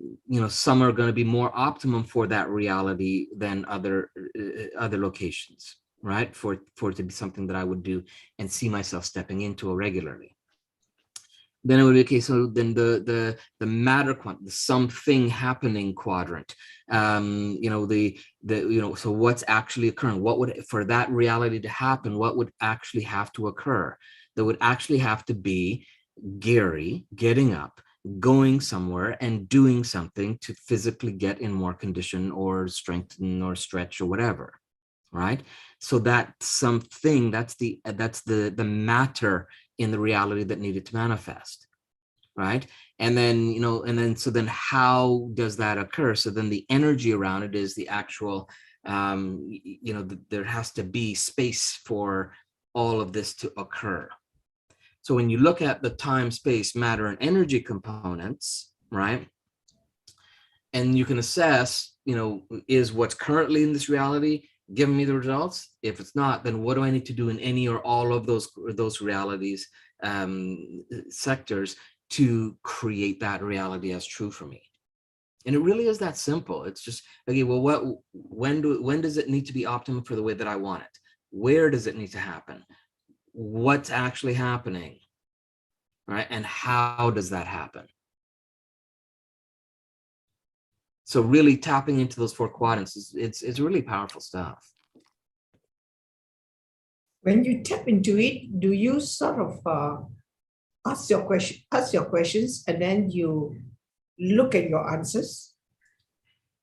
are going to be more optimum for that reality than other locations, right? For it to be something that I would do and see myself stepping into regularly. Then it would be okay. So then the matter quadrant, the something happening quadrant, so what's actually occurring? What would, for that reality to happen, what would actually have to occur? There would actually have to be Gary getting up, going somewhere and doing something to physically get in more condition or strengthen or stretch or whatever, right? So that something, that's the matter in the reality that needed to manifest, right? And then so then how does that occur? So then the energy around it is the actual there has to be space for all of this to occur. So when you look at the time, space, matter, and energy components, right, and you can assess, is what's currently in this reality giving me the results? If it's not, then what do I need to do in any or all of those realities, sectors, to create that reality as true for me? And it really is that simple. It's just, okay, well, when does it need to be optimum for the way that I want it? Where does it need to happen? What's actually happening, right? And how does that happen? So really tapping into those four quadrants it's really powerful stuff. When you tap into it, do you sort of ask your questions and then you look at your answers?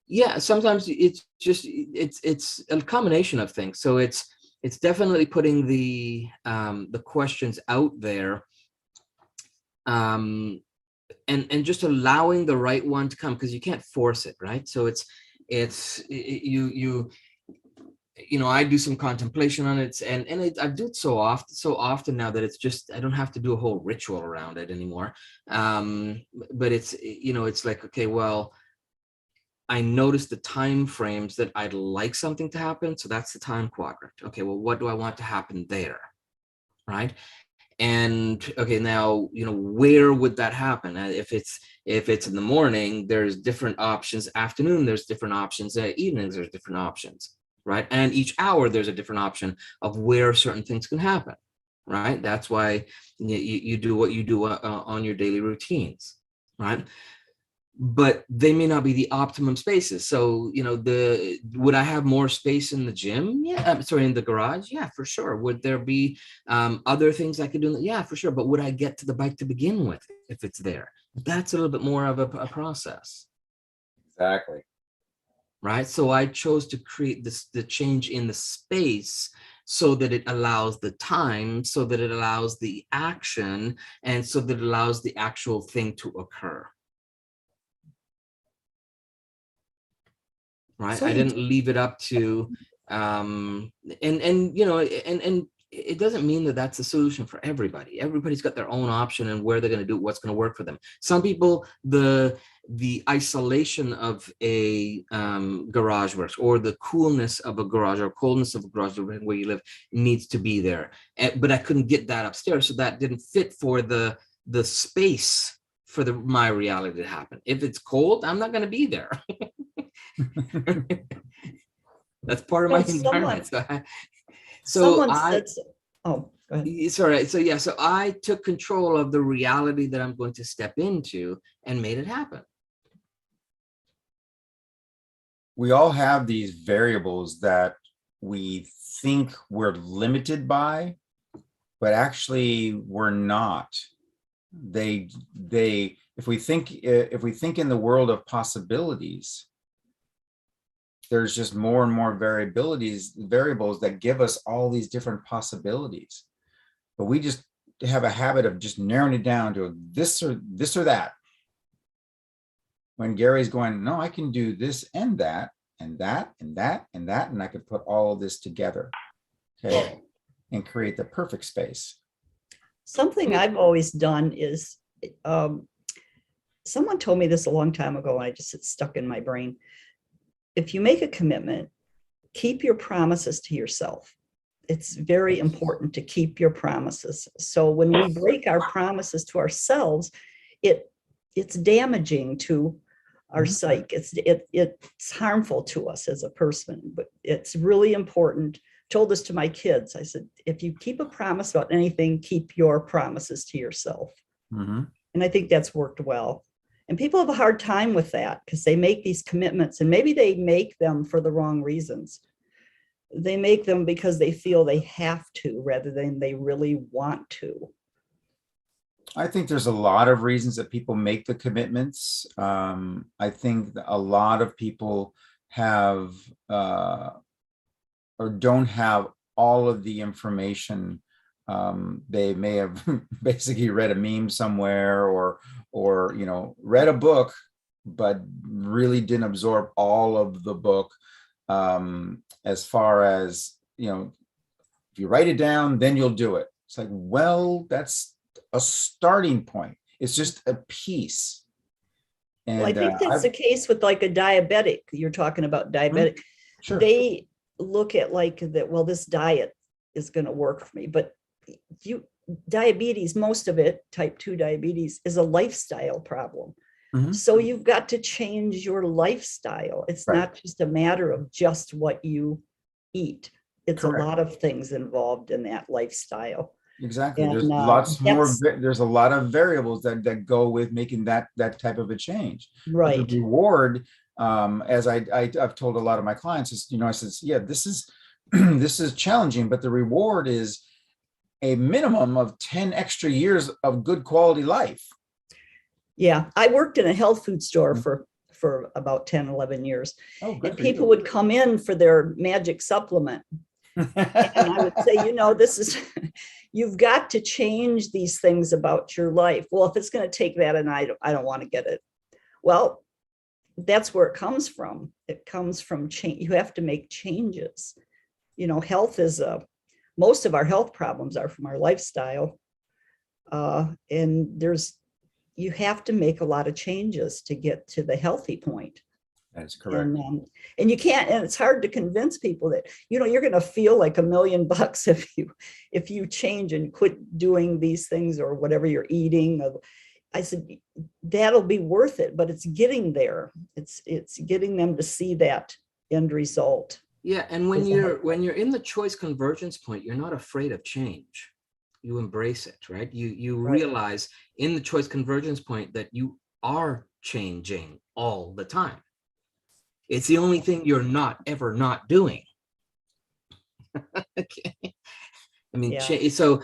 Yeah, sometimes it's a combination of things. So it's definitely putting the questions out there, and just allowing the right one to come, because you can't force it, right? So I do some contemplation on it, and I do it so often now that it's just, I don't have to do a whole ritual around it anymore. But it's like, okay, well, I notice the time frames that I'd like something to happen. So that's the time quadrant. Okay, well, what do I want to happen there? Right. And okay, now, where would that happen? If it's in the morning, there's different options. Afternoon, there's different options. Evenings, there's different options. Right. And each hour, there's a different option of where certain things can happen. Right. That's why you do what you do on your daily routines. Right. But they may not be the optimum spaces. So, would I have more space in the gym? Yeah. In the garage? Yeah, for sure. Would there be other things I could do? Yeah, for sure. But would I get to the bike to begin with if it's there? That's a little bit more of a process. Exactly. Right. So I chose to create the change in the space so that it allows the time, so that it allows the action, and so that it allows the actual thing to occur. Right. So I didn't leave it up to and it doesn't mean that that's the solution for everybody. Everybody's got their own option and where they're going to do it, what's going to work for them. Some people, the isolation of a garage works, or the coolness of a garage, or coldness of a garage where you live needs to be there. But I couldn't get that upstairs, so that didn't fit for the space for my reality to happen. If it's cold, I'm not going to be there. That's part of my environment. Someone said, oh, go ahead. Sorry. So yeah, so I took control of the reality that I'm going to step into and made it happen. We all have these variables that we think we're limited by, but actually we're not. If we think in the world of possibilities, there's just more and more variables that give us all these different possibilities. But we just have a habit of just narrowing it down to this or that. When Gary's going, no, I can do this and that, and that, and that, and that, and I could put all of this together, okay, and create the perfect space. Something I've always done is, someone told me this a long time ago, and it's stuck in my brain. If you make a commitment, keep your promises to yourself. It's very important to keep your promises. So when we break our promises to ourselves, it's damaging to our psyche. It's harmful to us as a person, but it's really important. Told this to my kids. I said, if you keep a promise about anything, keep your promises to yourself. And I think that's worked well. And people have a hard time with that because they make these commitments, and maybe they make them for the wrong reasons. They make them because they feel they have to rather than they really want to. I think there's a lot of reasons that people make the commitments. I think a lot of people have or don't have all of the information. They may have basically read a meme somewhere or read a book, but really didn't absorb all of the book. As far as, if you write it down, then you'll do it. It's like, well, that's a starting point. It's just a piece. And well, I think that's the case with like a diabetic. You're talking about diabetic. Sure. They look at like that, well, this diet is going to work for me, but diabetes, most of it, type 2 diabetes, is a lifestyle problem. So you've got to change your lifestyle. It's not just a matter of just what you eat. It's a lot of things involved in that lifestyle. Exactly. And, there's lots more. There's a lot of variables that go with making that type of a change. Right. But the reward, as I've told a lot of my clients, is, I says, yeah, this is this is challenging, but the reward is a minimum of 10 extra years of good quality life. Yeah, I worked in a health food store for about 10, 11 years. Oh, and people would come in for their magic supplement. And I would say, you've got to change these things about your life. Well, if it's going to take that, and I don't want to get it. Well, that's where it comes from. It comes from change. You have to make changes. Health is most of our health problems are from our lifestyle. And you have to make a lot of changes to get to the healthy point. That's correct. And you can't, and it's hard to convince people that, you're going to feel like $1 million if you change and quit doing these things or whatever you're eating. I said, that'll be worth it, but it's getting there. It's getting them to see that end result. Yeah. And when you're in the choice convergence point, you're not afraid of change. You embrace it, right? You realize in the choice convergence point that you are changing all the time. It's the only thing you're not ever not doing. Okay. I mean, so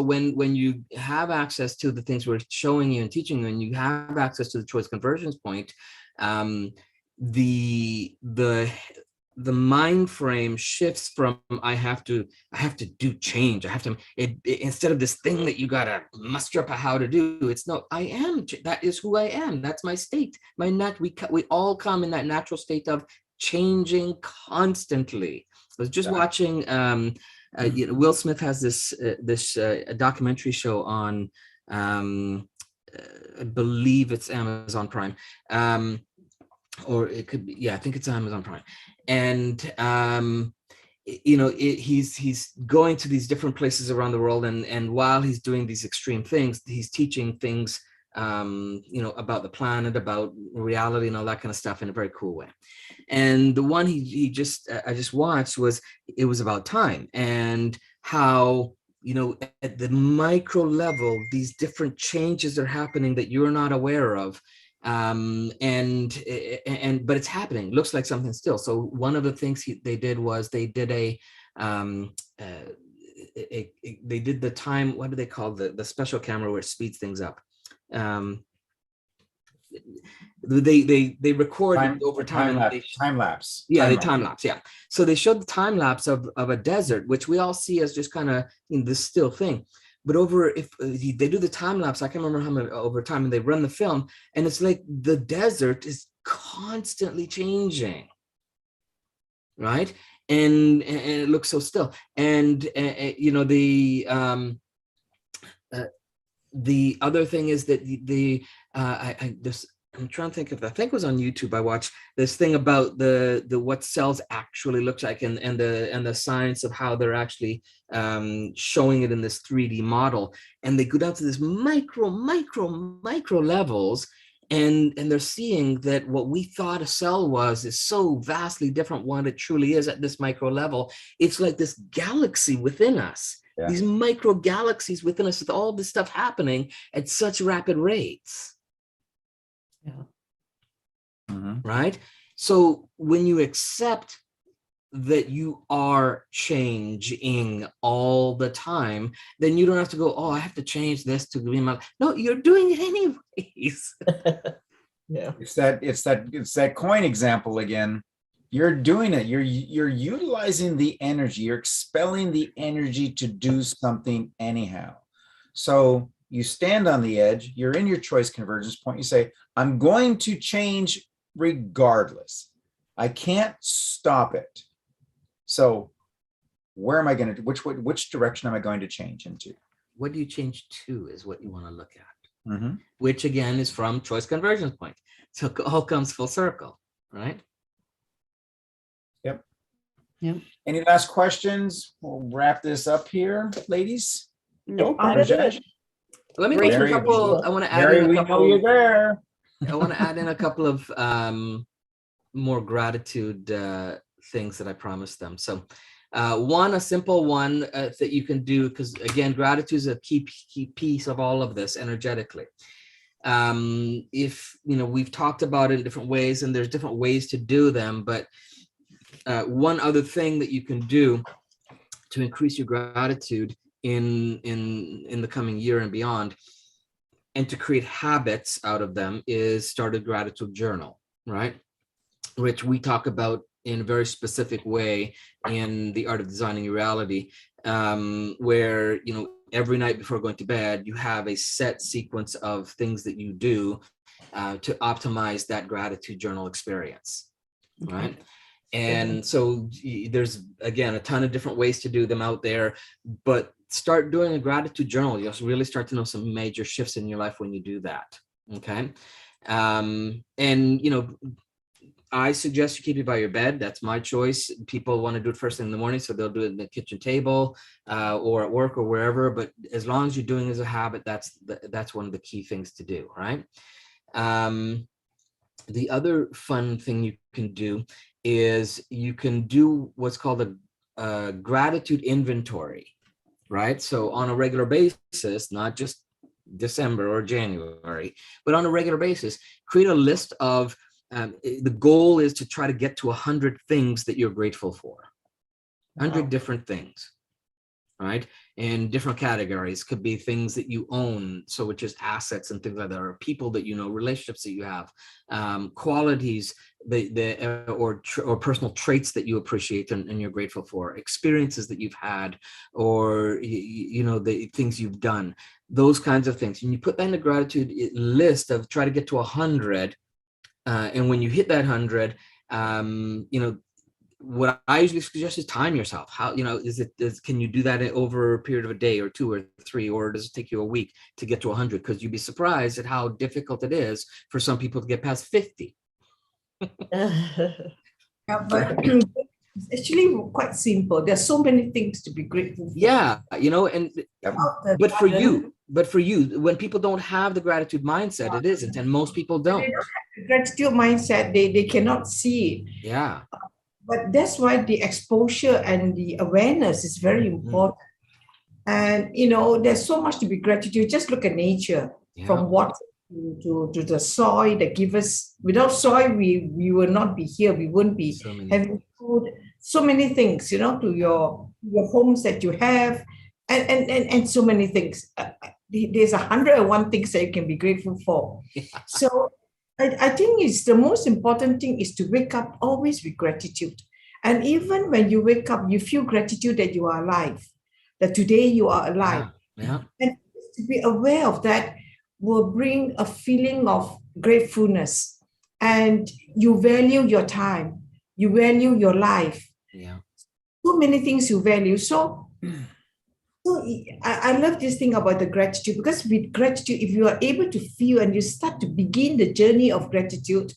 when you have access to the things we're showing you and teaching you, and you have access to the choice convergence point, the mind frame shifts from I have to do change. I have to instead of this thing that you gotta muster up how to do. It's no, I am. That is who I am. That's my state. We all come in that natural state of changing constantly. I was just watching Will Smith has this documentary show on, I believe it's Amazon Prime, or it could be, yeah, I think it's Amazon Prime. And he's going to these different places around the world, and while he's doing these extreme things, he's teaching things about the planet, about reality, and all that kind of stuff in a very cool way. And the one I just watched was about time, and how at the micro level these different changes are happening that you're not aware of, but it's happening. Looks like something still. So one of the things they did was they did they did the time, what do they call the special camera where it speeds things up? They recorded over time time lapse. Yeah, time lapse. Yeah. So they showed the time lapse of a desert, which we all see as just kind of this still thing. But if they do the time lapse, I can't remember how many over time, and they run the film, and it's like the desert is constantly changing, right? And it looks so still. And the other thing is that I'm trying to think of, I think it was on YouTube. I watched this thing about the what cells actually look like, and the science of how they're actually showing it in this 3D model. And they go down to this micro levels, and they're seeing that what we thought a cell was is so vastly different what it truly is at this micro level. It's like this galaxy within us. Yeah. These micro galaxies within us, with all this stuff happening at such rapid rates. Yeah. Mm-hmm. Right. So when you accept that you are changing all the time, then you don't have to go, oh, I have to change this to be my. No, you're doing it anyways. Yeah. It's that coin example again. You're doing it. You're utilizing the energy. You're expelling the energy to do something anyhow. So you stand on the edge. You're in your choice convergence point. You say, I'm going to change regardless. I can't stop it. So where am I going to, which direction am I going to change into? What do you change to is what you want to look at, mm-hmm. Which again is from choice convergence point. So it all comes full circle, right? Yep. Yep. Any last questions? We'll wrap this up here, ladies. Nope. Let me go through a couple. I want to add in a couple. We know you're there. I want to add in a couple of more gratitude things that I promised them. So a simple one that you can do, because again, gratitude is a key piece of all of this energetically. If we've talked about it in different ways, and there's different ways to do them, but one other thing that you can do to increase your gratitude in the coming year and beyond, and to create habits out of them, is start a gratitude journal, right? Which we talk about in a very specific way in the Art of Designing Your Reality, where every night before going to bed, you have a set sequence of things that you do to optimize that gratitude journal experience, right? Okay. And so there's, again, a ton of different ways to do them out there, but start doing a gratitude journal. You'll really start to know some major shifts in your life when you do that. Okay. And, I suggest you keep it by your bed. That's my choice. People want to do it first thing in the morning, so they'll do it in the kitchen table or at work or wherever. But as long as you're doing it as a habit, that's one of the key things to do, right? The other fun thing you can do is you can do what's called a gratitude inventory, right? So on a regular basis, not just December or January, but on a regular basis, create a list of, the goal is to try to get to 100 things that you're grateful for, 100 different things, right? In different categories. Could be things that you own, so which is assets and things like that, or people that relationships that you have, qualities or personal traits that you appreciate and you're grateful for, experiences that you've had, or the things you've done, those kinds of things. And you put that in a gratitude list of try to get to 100. And when you hit that 100, what I usually suggest is time yourself. How, can you do that over a period of a day or 2 or 3, or does it take you a week to get to 100? Because you'd be surprised at how difficult it is for some people to get past 50. Yeah, but it's actually quite simple. There's so many things to be grateful for. Yeah, and but for you, when people don't have the gratitude mindset, it isn't, and most people They don't. don't have the gratitude mindset. They cannot see it. Yeah. But that's why the exposure and the awareness is very important. And there's so much to be gratitude. Just look at nature, from water to the soil that give us. Without soil, we will not be here. We wouldn't be having food. So many things, to your homes that you have, and so many things. There's 101 things that you can be grateful for. Yeah. So I think it's the most important thing is to wake up always with gratitude. And even when you wake up, you feel gratitude that you are alive, that today you are alive. Yeah. And to be aware of that will bring a feeling of gratefulness. And you value your time. You value your life. Yeah. So many things you value. So I love this thing about the gratitude, because with gratitude, if you are able to feel and you start to begin the journey of gratitude,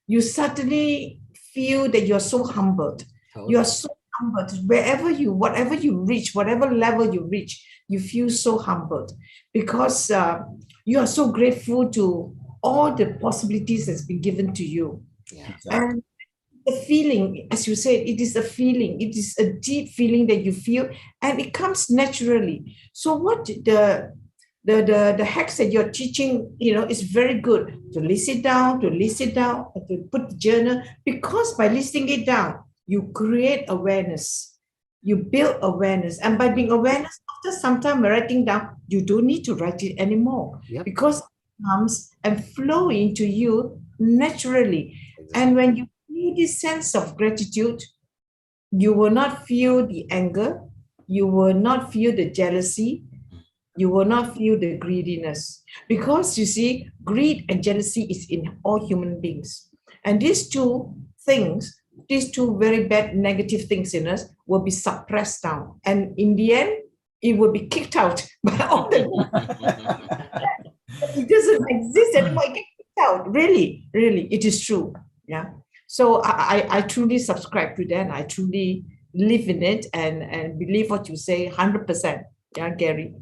you suddenly feel that you're so humbled. Totally. You are so humbled. Whatever you reach, whatever level you reach, you feel so humbled because you are so grateful to all the possibilities that's been given to you. Yeah. And the feeling, as you said, it is a feeling. It is a deep feeling that you feel, and it comes naturally. So what the hacks that you're teaching, is very good to list it down, and to put the journal, because by listing it down, you create awareness, you build awareness, and by being awareness, after some time writing down, you don't need to write it anymore. Yep. Because it comes and flow into you naturally. Exactly. And when you feel this sense of gratitude, you will not feel the anger, you will not feel the jealousy, you will not feel the greediness, because you see, greed and jealousy is in all human beings. And these two things, these two very bad negative things in us will be suppressed down. And in the end, it will be kicked out by all the it doesn't exist anymore. It gets kicked out. Really, it is true. Yeah. So I truly subscribe to that. I truly live in it and believe what you say 100%. Yeah, Gary.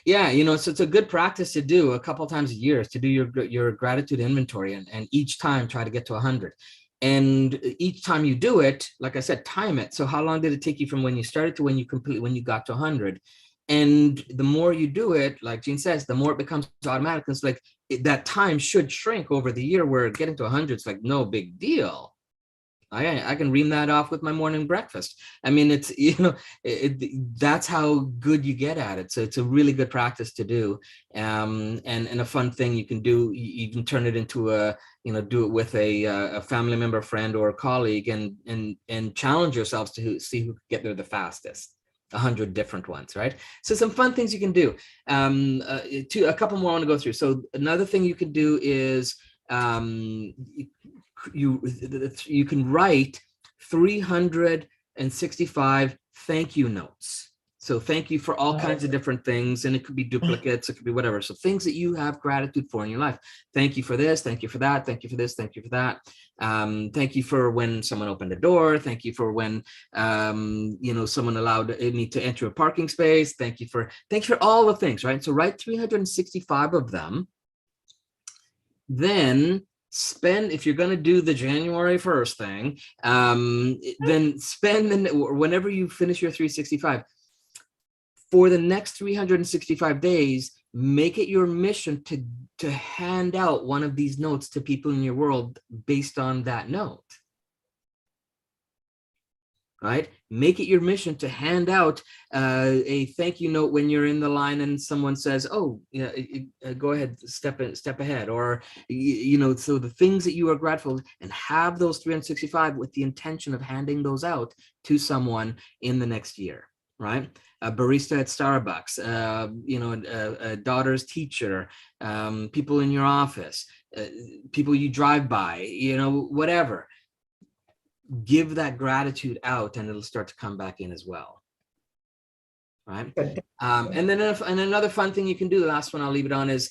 Yeah. So it's a good practice to do a couple times a year, to do your gratitude inventory, and each time try to get to 100. And each time you do it, like I said, time it. So how long did it take you from when you started to when you got to 100? And the more you do it, like Jean says, the more it becomes automatic. It's like that time should shrink over the year, where getting to 100 is like no big deal. I can ream that off with my morning breakfast. I mean, it's, that's how good you get at it. So it's a really good practice to do. And a fun thing you can do, you can turn it into do it with a family member, friend, or a colleague, and challenge yourselves to see who can get there the fastest. 100 different ones, right? So some fun things you can do. A couple more I want to go through. So another thing you can do is you can write 365 thank you notes. So thank you for all kinds of different things, and it could be duplicates, it could be whatever. So things that you have gratitude for in your life. Thank you for this, thank you for that, thank you for this, thank you for that. Thank you for when someone opened a door. Thank you for when someone allowed me to enter a parking space. Thank you for all the things, right? So write 365 of them. Then spend, if you're going to do the January 1st thing, then spend whenever you finish your 365, for the next 365 days, make it your mission to hand out one of these notes to people in your world based on that note. Right? Make it your mission to hand out a thank you note when you're in the line and someone says, "Oh, go ahead, step ahead," or so the things that you are grateful, and have those 365 with the intention of handing those out to someone in the next year. Right? A barista at Starbucks, a daughter's teacher, people in your office, people you drive by, whatever. give that gratitude out, and it'll start to come back in as well. Right. And then and another fun thing you can do, the last one I'll leave it on, is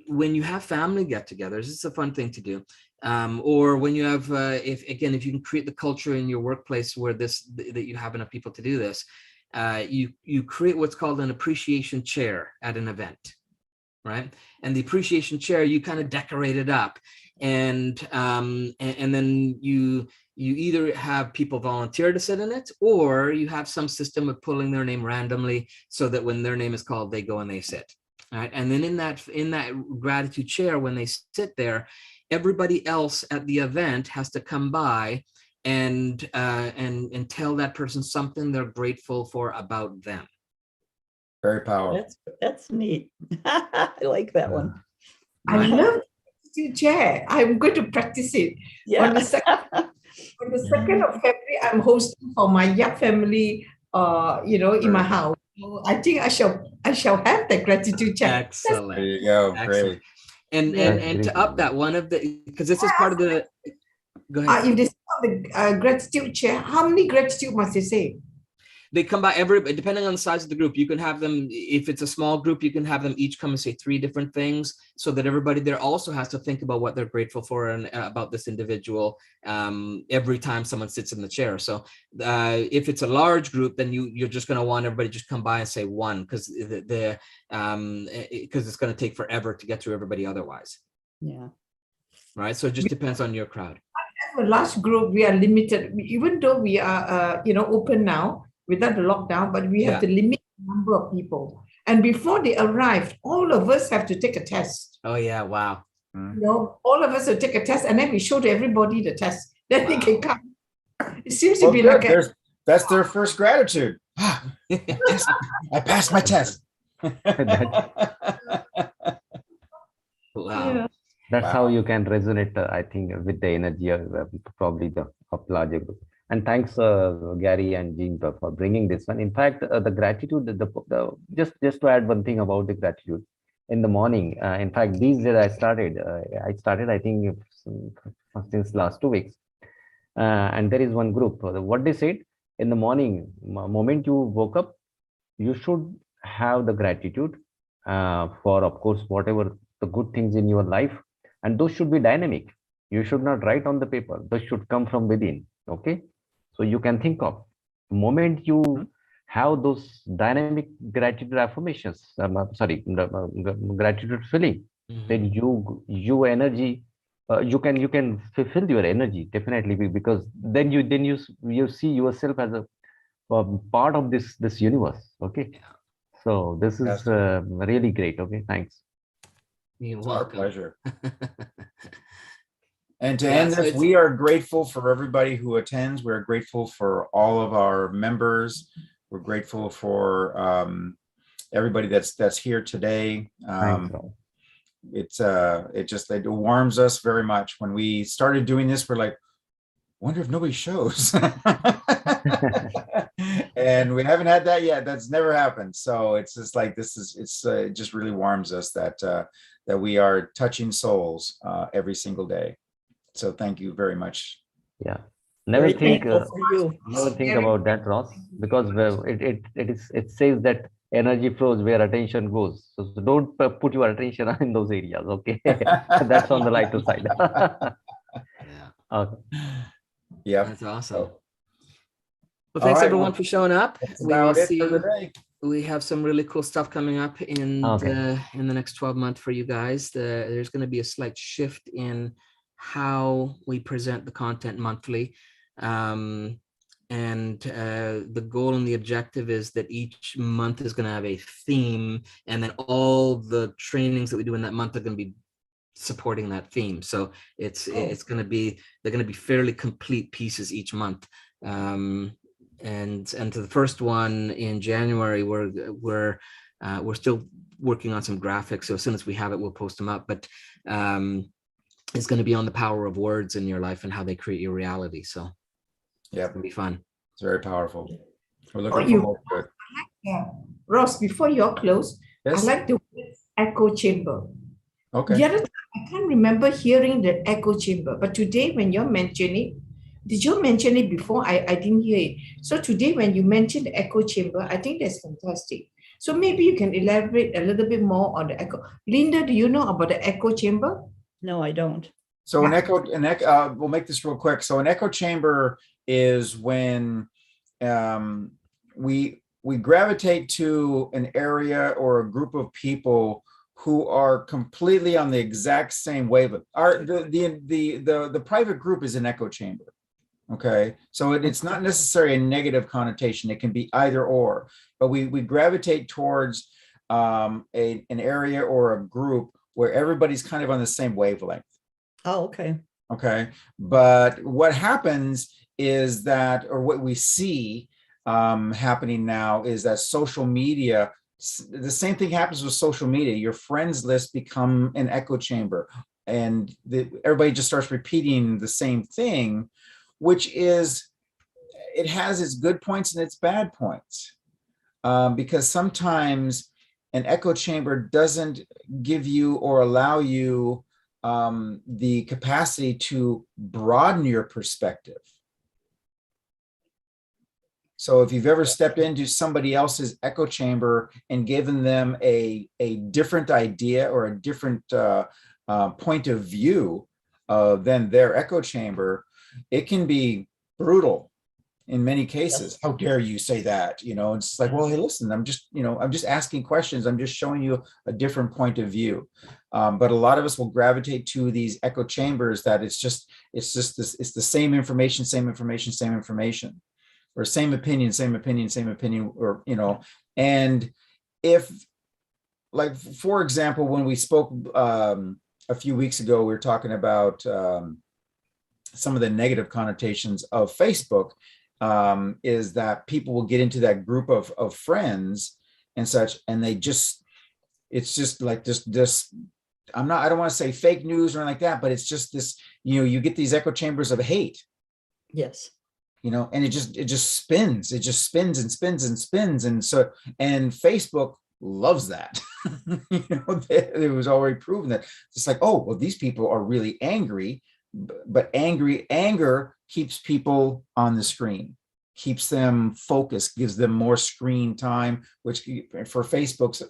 when you have family get-togethers, it's a fun thing to do. Or when you have, if you can create the culture in your workplace where that you have enough people to do this, you create what's called an appreciation chair at an event, right? And the appreciation chair, you kind of decorate it up, and then you either have people volunteer to sit in it, or you have some system of pulling their name randomly so that when their name is called, they go and they sit. All right. And then in that gratitude chair, when they sit there, everybody else at the event has to come by and tell that person something they're grateful for about them. Very powerful. That's neat. I like that one. I love the chair. I'm going to practice it. Yeah. On the 2nd of February, I'm hosting for my young family, in my house. So I think I shall have the gratitude chair. Excellent. There you go. Excellent. Great. And to up that, one of the, because this is part of the, go ahead. If they sit on the gratitude chair, how many gratitude must they say? They come by depending on the size of the group, you can have them, if it's a small group, you can have them each come and say 3 different things, so that everybody there also has to think about what they're grateful for and about this individual every time someone sits in the chair. So if it's a large group, then you're just going to want everybody just come by and say 1, because it's going to take forever to get through everybody otherwise. Yeah. Right. So it just depends on your crowd. A large group, we are limited, even though we are open now without the lockdown, but we have to limit the number of people. And before they arrived, all of us have to take a test. Oh yeah, wow. All of us will take a test, and then we show to everybody the test. Then they can come. It seems to be good. like that's their first gratitude. I passed my test. Wow. Yeah. That's how you can resonate, I think, with the energy of probably of larger group. And thanks, Gary and Jean, for bringing this one. In fact, the gratitude, just to add one thing about the gratitude in the morning. In fact, these days I started, I think, since last 2 weeks. And there is one group. What they said in the morning, moment you woke up, you should have the gratitude for, of course, whatever the good things in your life. And those should be dynamic. You should not write on the paper. Those should come from within. Okay. So you can think of the moment you have those dynamic gratitude affirmations, gratitude feeling, then you energy, you can fulfill your energy definitely, because then you see yourself as a part of this universe. Okay. So this is really great. Okay. Thanks. You're welcome. Our pleasure. And to Yeah, end so this, we are grateful for everybody who attends. We're grateful for all of our members. We're grateful for everybody that's here today. It warms us very much. When we started doing this, we're like, wonder if nobody shows. And we haven't had that yet. That's never happened. So it's just like, it just really warms us that we are touching souls every single day. So thank you very much. Yeah. Never think you. about that, Ross, because it says that energy flows where attention goes. So don't put your attention in those areas. Okay. That's on the lighter side. Yeah. Okay. Yeah. That's awesome. Well, thanks everyone for showing up. We will see you. We have some really cool stuff coming up in the next 12 months for you guys. There's going to be a slight shift in how we present the content monthly. And the goal and the objective is that each month is going to have a theme, and then all the trainings that we do in that month are going to be supporting that theme. So it's going to be, they're going to be fairly complete pieces each month. And to the first one in January, we're still working on some graphics. So as soon as we have it, we'll post them up. But it's going to be on the power of words in your life and how they create your reality. So yeah, it's going to be fun. It's very powerful. We're looking forward to it. Yeah. Ross, before you're closed, I like the word echo chamber. Okay. The other time I can't remember hearing the echo chamber, but today when you're mentioning, did you mention it before? I didn't hear it. So today when you mentioned the echo chamber, I think that's fantastic. So maybe you can elaborate a little bit more on the echo. Linda, do you know about the echo chamber? No, I don't. So we'll make this real quick. So an echo chamber is when we gravitate to an area or a group of people who are completely on the exact same wavelength. The private group is an echo chamber. Okay, so it's not necessarily a negative connotation. It can be either or, but we gravitate towards an area or a group where everybody's kind of on the same wavelength. Oh, okay. Okay, but what happens is that, or what we see happening now is that social media, the same thing happens with social media. Your friends list become an echo chamber, and everybody just starts repeating the same thing, which is, it has its good points and its bad points, because sometimes an echo chamber doesn't give you or allow you the capacity to broaden your perspective. So if you've ever stepped into somebody else's echo chamber and given them a different idea or a different point of view than their echo chamber, it can be brutal in many cases. How dare you say that? You know, it's like, well, hey, listen, I'm just asking questions. I'm just showing you a different point of view. But a lot of us will gravitate to these echo chambers that it's the same information, or same opinion, or, you know, and if, like, for example, when we spoke a few weeks ago, we were talking about some of the negative connotations of Facebook, is that people will get into that group of friends and such, and it's just like this, I don't want to say fake news or anything like that, but it's just this, you know, you get these echo chambers of hate. Yes. You know, and it just spins and spins and spins. And Facebook loves that. You know, it was already proven that it's like, oh, well, these people are really angry, but anger keeps people on the screen, keeps them focused, gives them more screen time, which for Facebook's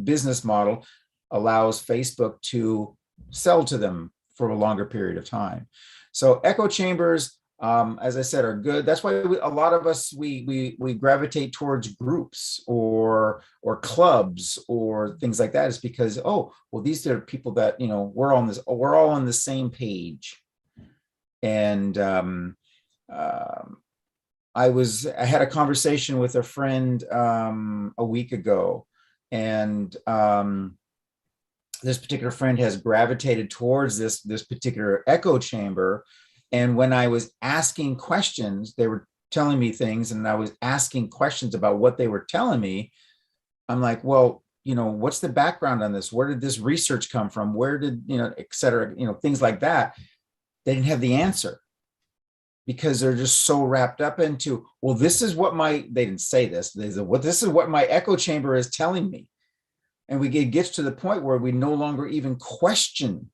business model allows Facebook to sell to them for a longer period of time. So echo chambers, as I said, are good. That's why a lot of us, we gravitate towards groups or clubs or things like that, is because, oh, well, these are people that, you know, we're all on the same page. And I had a conversation with a friend a week ago, and this particular friend has gravitated towards this particular echo chamber. And when I was asking questions, they were telling me things, and I was asking questions about what they were telling me. I'm like, well, you know, what's the background on this? Where did this research come from? Where did, you know, et cetera, you know, things like that. They didn't have the answer, because they're just so wrapped up into, well, this is what they didn't say this. They said, well, this is what my echo chamber is telling me. And it gets to the point where we no longer even question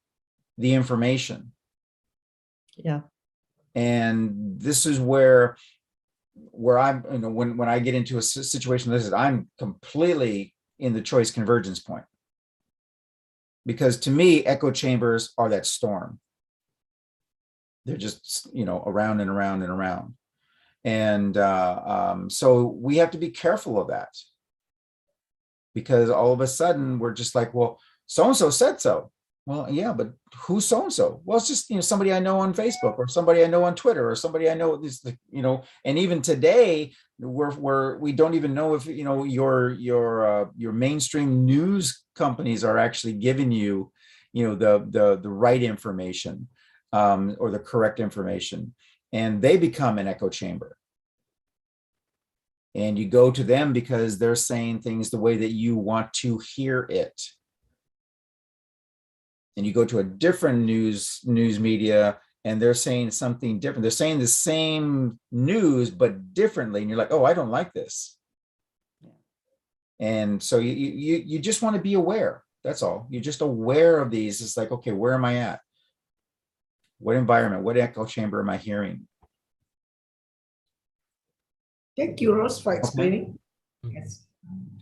the information. Yeah. And this is where I'm, you know, when I get into a situation like this, I'm completely in the choice convergence point. Because to me, echo chambers are that storm. They're just, you know, around and around and around. And so we have to be careful of that. Because all of a sudden we're just like, well, so-and-so said so. Well, yeah, but who's so-and-so? Well, it's just, you know, somebody I know on Facebook, or somebody I know on Twitter, or somebody I know, this, you know, and even today we don't even know if, you know, your mainstream news companies are actually giving you, you know, the right information, or the correct information, and they become an echo chamber. And you go to them because they're saying things the way that you want to hear it. And you go to a different news media, and they're saying something different. They're saying the same news, but differently. And you're like, oh, I don't like this. And so you just want to be aware. That's all. You're just aware of these. It's like, okay, where am I at? What environment, what echo chamber am I hearing? Thank you, Rose, for explaining. Okay. Yes.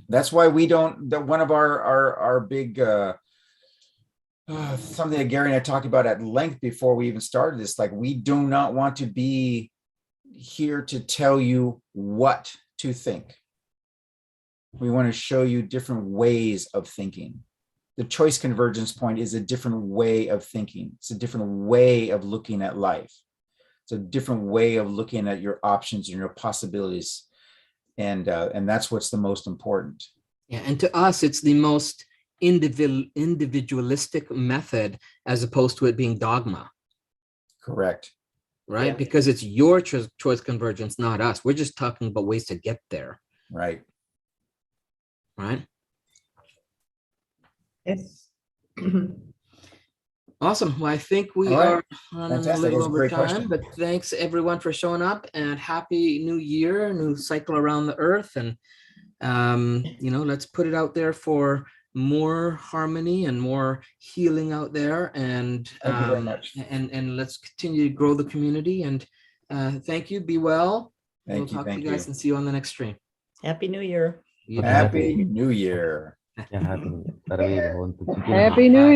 That's why we don't, one of our big, something that Gary and I talked about at length before we even started this, like, we do not want to be here to tell you what to think. We want to show you different ways of thinking. The choice convergence point is a different way of thinking. It's a different way of looking at life. It's a different way of looking at your options and your possibilities. And that's what's the most important. Yeah, and to us, it's the most individualistic method as opposed to it being dogma. Correct. Right? Yeah. Because it's your choice convergence, not us. We're just talking about ways to get there. Right. Right? Yes. Awesome. Well, I think we All right. are running a Fantastic. little That's a over great time, question. but thanks everyone for showing up, and happy new year, new cycle around the earth. And, let's put it out there for more harmony and more healing out there. And, Thank you very much. and let's continue to grow the community. And thank you. Be well. We'll Thank you. talk to Thank you guys you. and see you on the next stream. Happy New Year. You too. Happy New Year. Yeah, happy New Year. Sarve bhavantu sukhinaः. Happy New